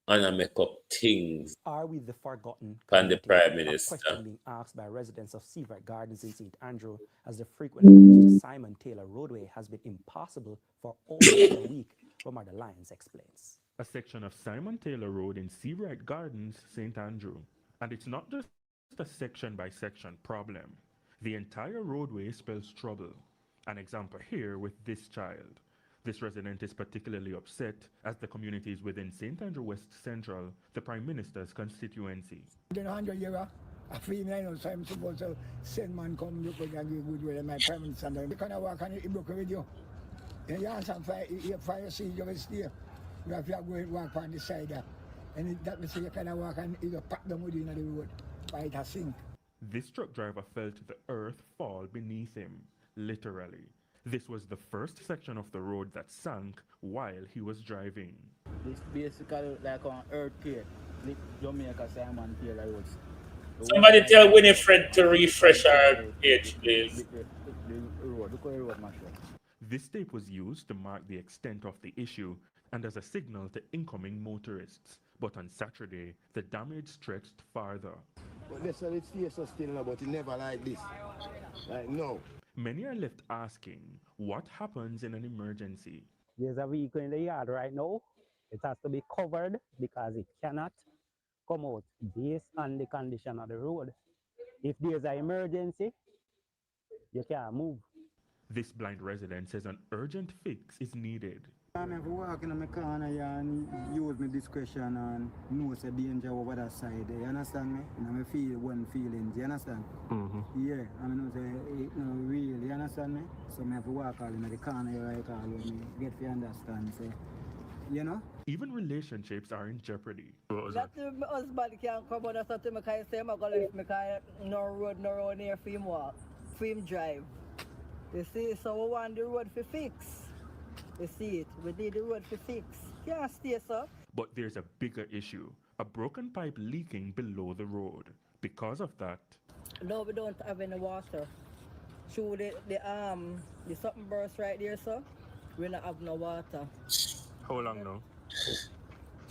and I make up things. Are we the forgotten And the community? Prime A Minister. question being asked by residents of Seavert Gardens in St. Andrew as the frequent approach to Simon Taylor Roadway has been impossible for almost a week, Romar the Lyons explains. A section of Simon Taylor Road in Seavert Gardens, St. Andrew. And it's not just a section-by-section problem. The entire roadway spells trouble. An example here with this child. This resident is particularly upset as the community is within St. Andrew West Central, the Prime Minister's constituency. In 100 years, a female, so I'm supposed to send man come look and give good way my Prime Minister. You can't walk on it, broke with you. And you have some fire seat, you will stay. You have to go and walk on the side there. And that means you can walk and you pack them with you in the road, by it sink. This truck driver felt the earth fall beneath him, literally. This was the first section of the road that sank while he was driving. It's basically like an earthquake, like Jamaica Simon Taylor Road. Somebody tell Winifred to refresh our page, please. This tape was used to mark the extent of the issue and as a signal to incoming motorists. But on Saturday, the damage stretched farther. But they said it's still, but it never like this. Like, no. Many are left asking, what happens in an emergency? There's a vehicle in the yard right now. It has to be covered because it cannot come out based on the condition of the road. If there's an emergency, you can't move. This blind resident says an urgent fix is needed. I'm ever walking in my corner and use my discretion and know the danger over that side. You understand me? And I feel one feelings. You understand? Yeah, I know say it no real. You understand me? So I have to walk all in the corner right all when me get to understand. Say, you know? Even relationships are in jeopardy. That my husband can come on or something, I say I'm going to leave because no road near for him walk, for him drive. You see, so we want the road for fix. You see it, we need the road for fix. Can't stay so. But there's a bigger issue, a broken pipe leaking below the road. Because of that, No, we don't have any water. Through the something burst right there, so we don't have no water. how long now?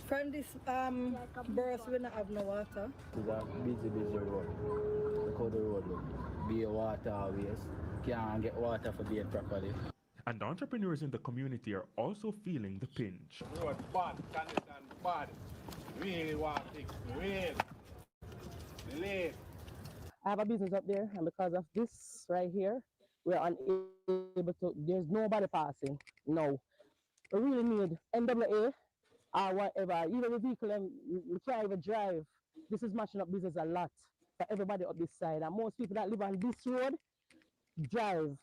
From this burst, we don't have no water. It's a busy road. Look how the road look. Be a water always. Can't get water for being properly. And entrepreneurs in the community are also feeling the pinch. Road bad, condition bad. Really want to fix, really. Delay. I have a business up there, and because of this right here, we're unable to, there's nobody passing. No. We really need NWA or whatever. Even the vehicle, we can't even drive. This is mashing up business a lot for everybody up this side. And most people that live on this road drive.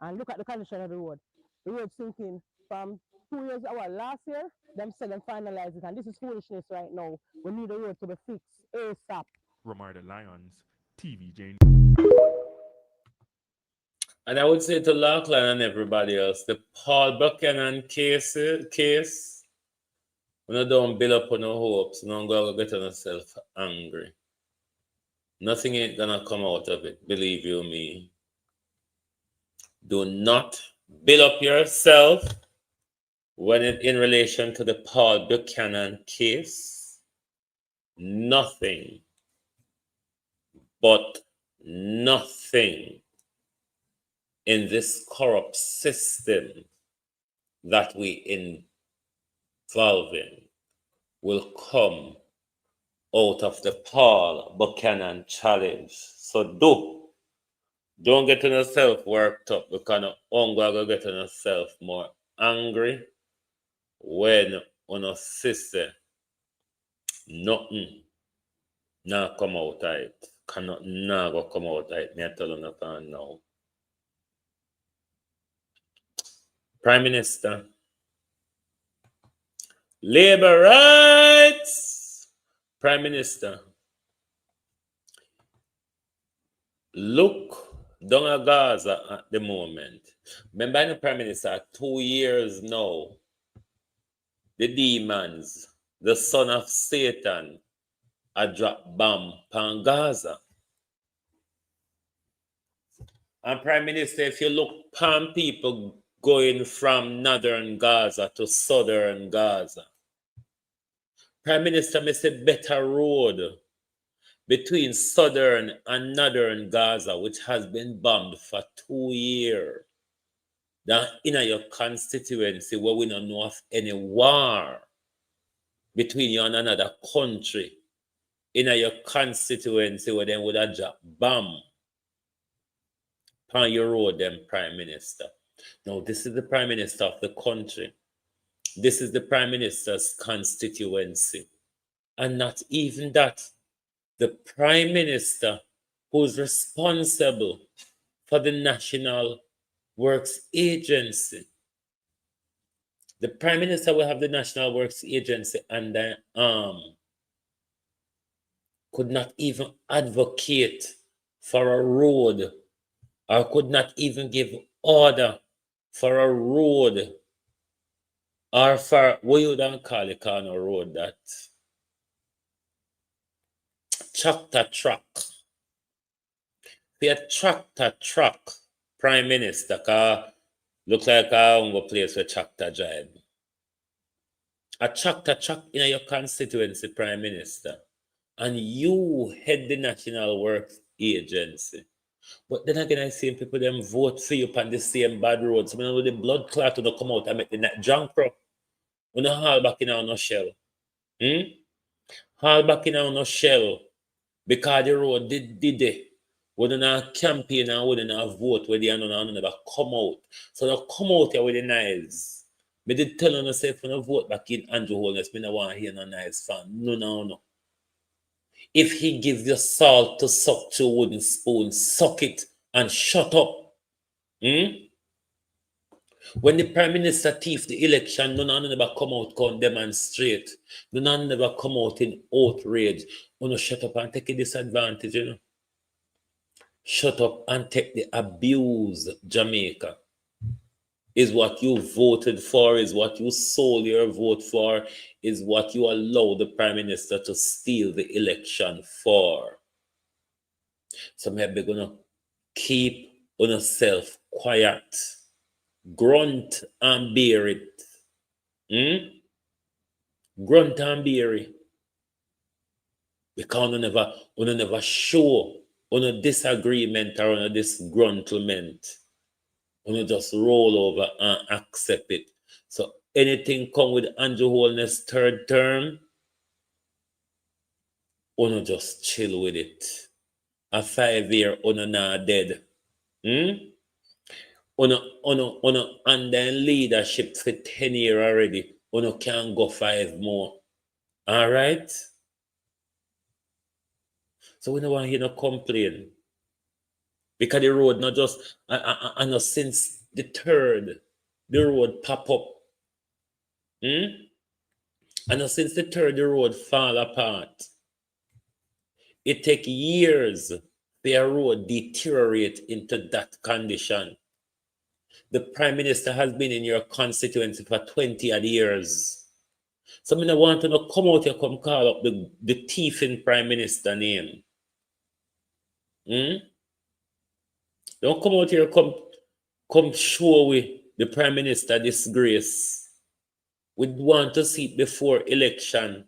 And look at the condition of the road. The road sinking from 2 years, last year, them said them finalize it. And this is foolishness right now. We need the road to be fixed ASAP. Romarda Lyons, TVJ. And I would say to Lachlan and everybody else, the Paul Buchanan case, when you don't build up on no hopes, you don't go get on yourself angry. Nothing ain't gonna come out of it, believe you me. Do not build up yourself when it in relation to the Paul Buchanan case. Nothing, but nothing in this corrupt system that we involve in will come out of the Paul Buchanan challenge. So don't get yourself worked up because you're going to get yourself more angry when you see nothing not come out of it. Cannot never come out of it. Me tell you nothing now. Prime Minister, labor rights. Prime Minister, look down at Gaza at the moment. Remember the Prime Minister, 2 years now, the demons, the son of Satan, a drop bomb on Gaza. And Prime Minister, if you look upon people going from northern Gaza to southern Gaza, Prime Minister, I say better road between southern and northern Gaza, which has been bombed for 2 years, than in your constituency where we don't know of any war between you and another country, in your constituency where they would have dropped bomb on your road, them Prime Minister. No, this is the Prime Minister of the country. This is the Prime Minister's constituency. And not even that. The Prime Minister who's responsible for the National Works Agency. The Prime Minister will have the National Works Agency under could not even advocate for a road or could not even give order for a road or for what you don't call it on a road that tractor truck. Be a tractor truck Prime Minister, cause look like a place where tractor drive. A tractor truck in your constituency, Prime Minister, and you head the National Works Agency. But then again, I see people them vote for you on the same bad road. So when the blood clot to come out and make the net junk pro. When the haul back in on no shell. Haul back in on no shell. Because the road did it. We don't have campaign and we don't have vote where they are not never come out. So they come out here with the knives. Me did tell on say for no vote back in Andrew Holness, me no want to hear no knives fan. No. If he gives you salt to suck to a wooden spoon, suck it and shut up. When the Prime Minister thief the election, none never come out come demonstrate. None never come out in outrage. No shut up and take a disadvantage, you know. Shut up and take the abuse, Jamaica. Is what you voted for, is what you sold your vote for, is what you allow the Prime Minister to steal the election for. So maybe gonna keep on yourself quiet. Grunt and bear it. Grunt and bear it. Because you never show on a disagreement or on a disgruntlement. You just roll over and accept it. So anything come with Andrew Holness third term, you just chill with it. A 5 year, you not dead. Under leadership for 10 years already. You can go 5 more. All right? So we don't want to hear no complain. Because the road not just, I know since the third, the road pop up. And since the third, the road fall apart. It take years for a road deteriorate into that condition. The Prime Minister has been in your constituency for 20 odd years. So I want to know, come out here, come call up the thieving Prime Minister name. Don't come out here, come show we the Prime Minister disgrace. We want to see it before election.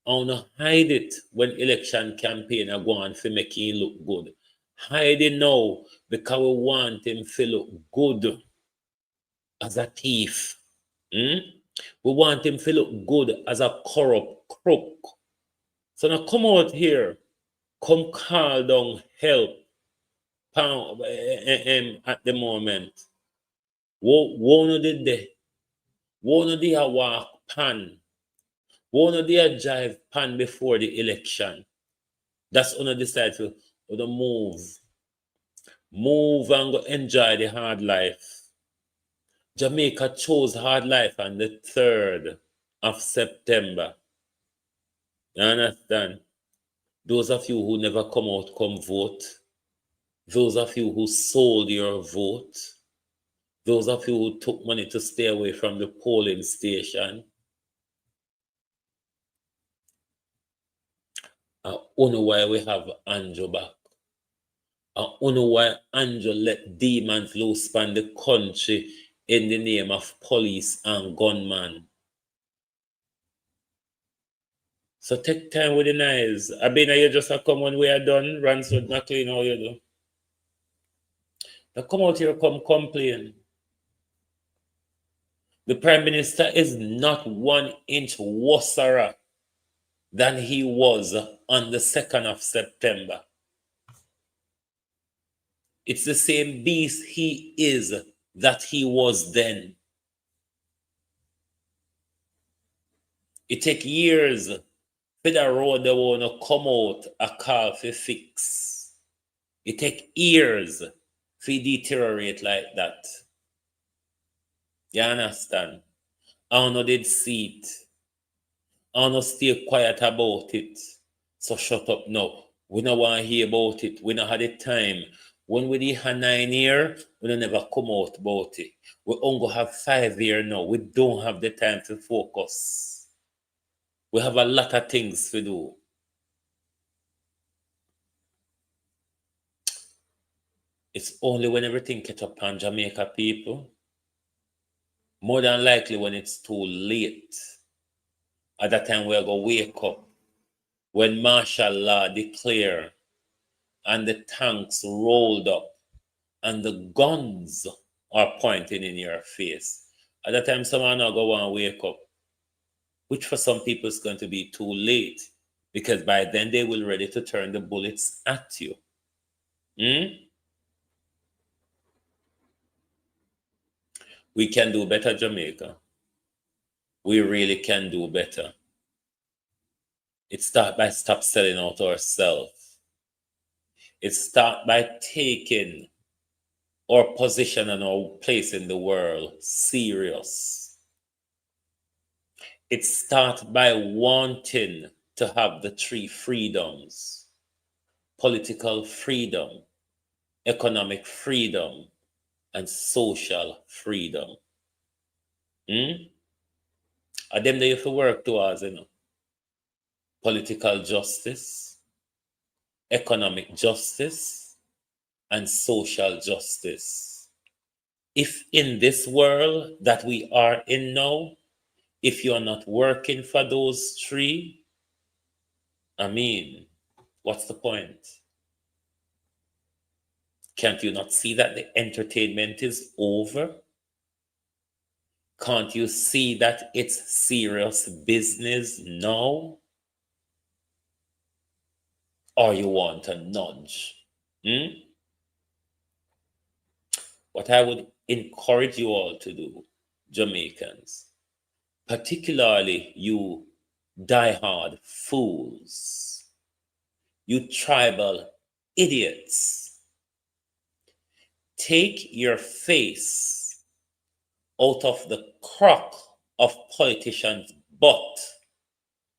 I want to hide it when election campaign are going to make him look good. Hide it now because we want him to look good as a thief. We want him to look good as a corrupt crook. So now come out here, come call down help at the moment. One did the one did a walk pan. One did a drive pan before the election. That's when I decide to move. Move and go enjoy the hard life. Jamaica chose hard life on the 3rd of September. You understand? Those of you who never come out, come vote. Those of you who sold your vote. Those of you who took money to stay away from the polling station. I don't know why we have Andrew back. I don't know why Andrew let demons loose on the country in the name of police and gunman. So take time with the knives. I mean, you just come when we are done, Ransford McLean, how you do? Now come out here, come complain. The Prime Minister is not 1 inch worser than he was on the 2nd of September. It's the same beast he is that he was then. It take years for the road they want to come out a call for fix. It take years for it deteriorate like that. You understand? I know did see it. I know stay quiet about it. So shut up now. We don't want to hear about it. We don't have the time. When we have 9 years, we don't never come out about it. We only have 5 years now. We don't have the time to focus. We have a lot of things to do. It's only when everything catch up on Jamaica people, more than likely when it's too late. At that time we're going to wake up. When martial law declare and the tanks rolled up and the guns are pointing in your face. At that time, someone now go and wake up, which for some people is going to be too late because by then they will ready to turn the bullets at you. We can do better, Jamaica. We really can do better. It starts by stop selling out ourselves. It starts by taking our position and our place in the world serious. It starts by wanting to have the three freedoms: political freedom, economic freedom, and social freedom. And them they have to work towards, political justice, economic justice, and social justice. If in this world that we are in now, if you're not working for those three, what's the point? Can't you not see that the entertainment is over? Can't you see that it's serious business now? Or you want a nudge? What I would encourage you all to do, Jamaicans, particularly you diehard fools, you tribal idiots, take your face out of the crock of politicians' butt,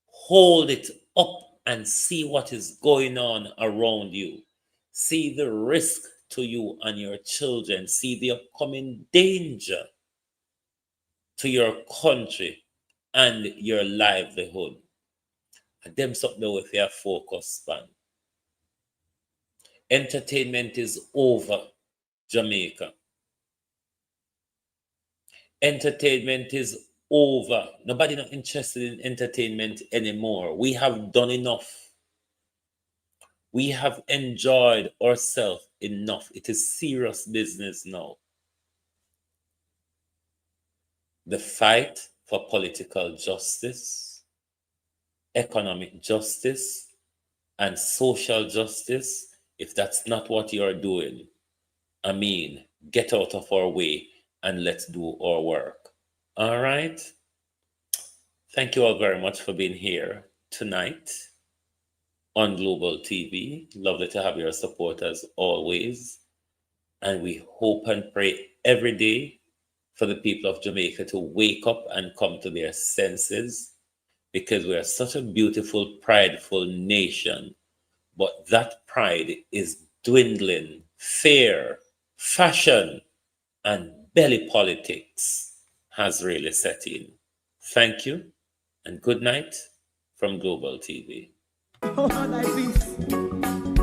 hold it up and see what is going on around you. See the risk to you and your children. See the upcoming danger to your country and your livelihood. And them something with your focus span. Entertainment is over, Jamaica. Entertainment is over. Nobody not interested in entertainment anymore. We have done enough. We have enjoyed ourselves enough. It is serious business now. The fight for political justice, economic justice, and social justice, if that's not what you're doing, get out of our way and let's do our work. All right? Thank you all very much for being here tonight on Global TV. Lovely to have your support as always. And we hope and pray every day for the people of Jamaica to wake up and come to their senses, because we are such a beautiful, prideful nation. But that pride is dwindling. Fear, fashion, and belly politics has really set in. Thank you, and good night from Global TV. Oh, thy peace,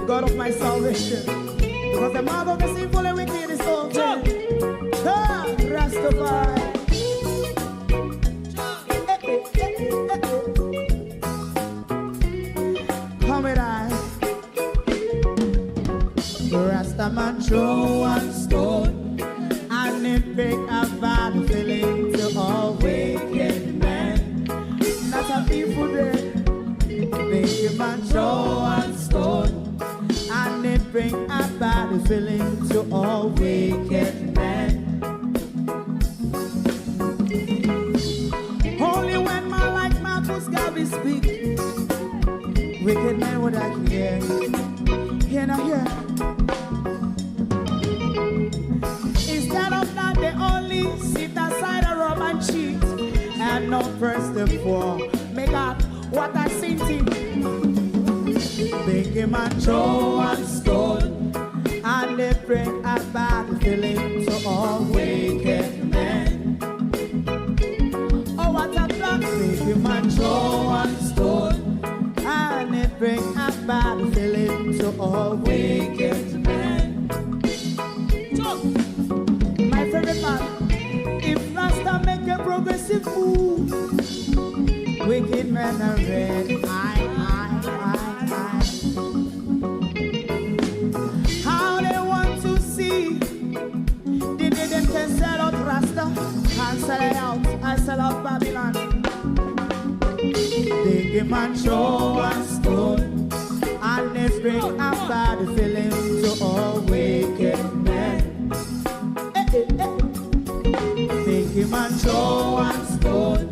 God of my salvation, because the mouth of the sinful and wicked is open. Rastafari. Come with I. Rastaman throw one stone, and it break a bad feeling to all wicked men. Not a people there. Make a man throw one stone, and it bring a bad feeling to all wicked men. Only when man like Marcus Garvey speak, wicked men would I hear. Hear now hear. Instead of that, they only sit aside and rob and cheat, and not first and for make up what I seen him. Make him a throw one stone, and they bring a bad feeling to all wicked men. Oh, what a plan! Make him a throw one stone, and they bring a bad feeling to all wicked men. So, my favorite man, if Rasta make a progressive move, wicked men are red, Babylon. Biggie man show us stone, and they bring a bad feeling to all wicked men. Biggie man show us stone,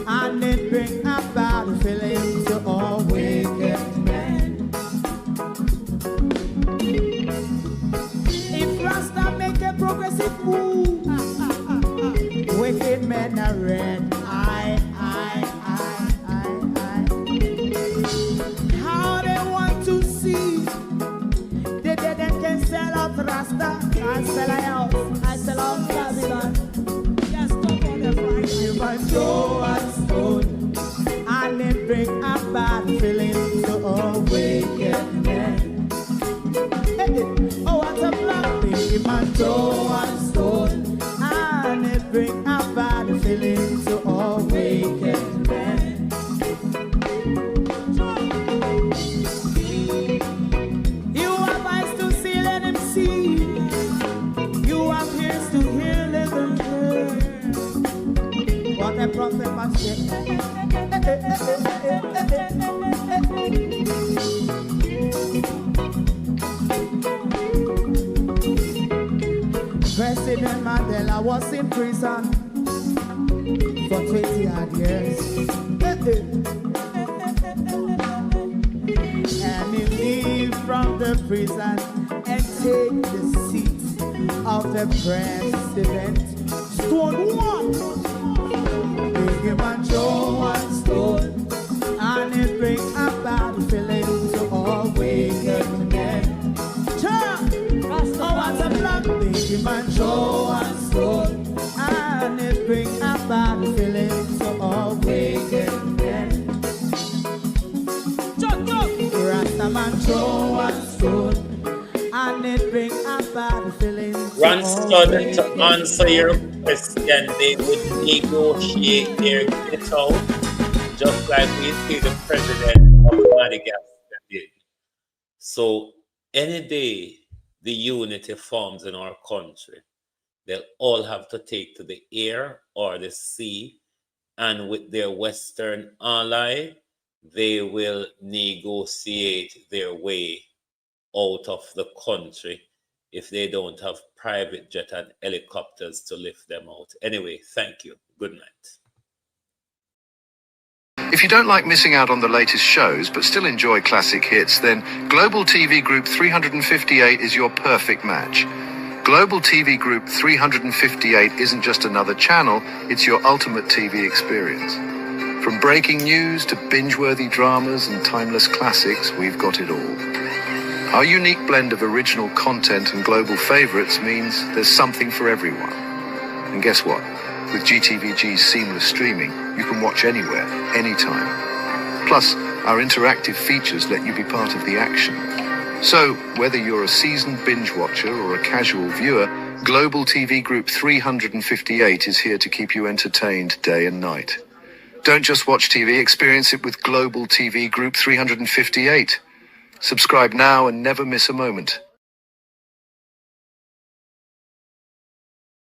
and they bring a bad feeling to all wicked men. If Rasta make a progressive move, wicked men are red. How they want to see the dead and can sell out Rasta. I sell out Babylon. Yes, come on, that's right. You might throw a stone, and they bring a bad feeling to all wicked men. Oh, what a black thing, you might throw a stone, and they bring a bad feeling to all wicked men. You have eyes to see, let them see. You have ears to hear, let them hear. What a prophet must say. President Mandela was in prison for 20 odd years. And he leave from the prison and take the seat of the president. Stone one. Big man show one stone, and it bring a bad feeling to all wicked men. Oh, what a black big man show one stone, and it bring a bad feeling to all wicked men. Rasta man show one stone, and it bring a bad feeling to Randstad, to answer your question, they would negotiate their get out, just like we see the president of Madagascar did. So any day the unity forms in our country, they'll all have to take to the air or the sea, and with their Western ally, they will negotiate their way out of the country if they don't have private jet and helicopters to lift them out. Anyway, thank you. Good night. If you don't like missing out on the latest shows but still enjoy classic hits, then Global TV Group 358 is your perfect match. Global TV Group 358 isn't just another channel, it's your ultimate TV experience. From breaking news to binge-worthy dramas and timeless classics, we've got it all. Our unique blend of original content and global favorites means there's something for everyone. And guess what? With GTVG's seamless streaming, you can watch anywhere, anytime. Plus, our interactive features let you be part of the action. So, whether you're a seasoned binge watcher or a casual viewer, Global TV Group 358 is here to keep you entertained day and night. Don't just watch TV, experience it with Global TV Group 358. Subscribe now and never miss a moment.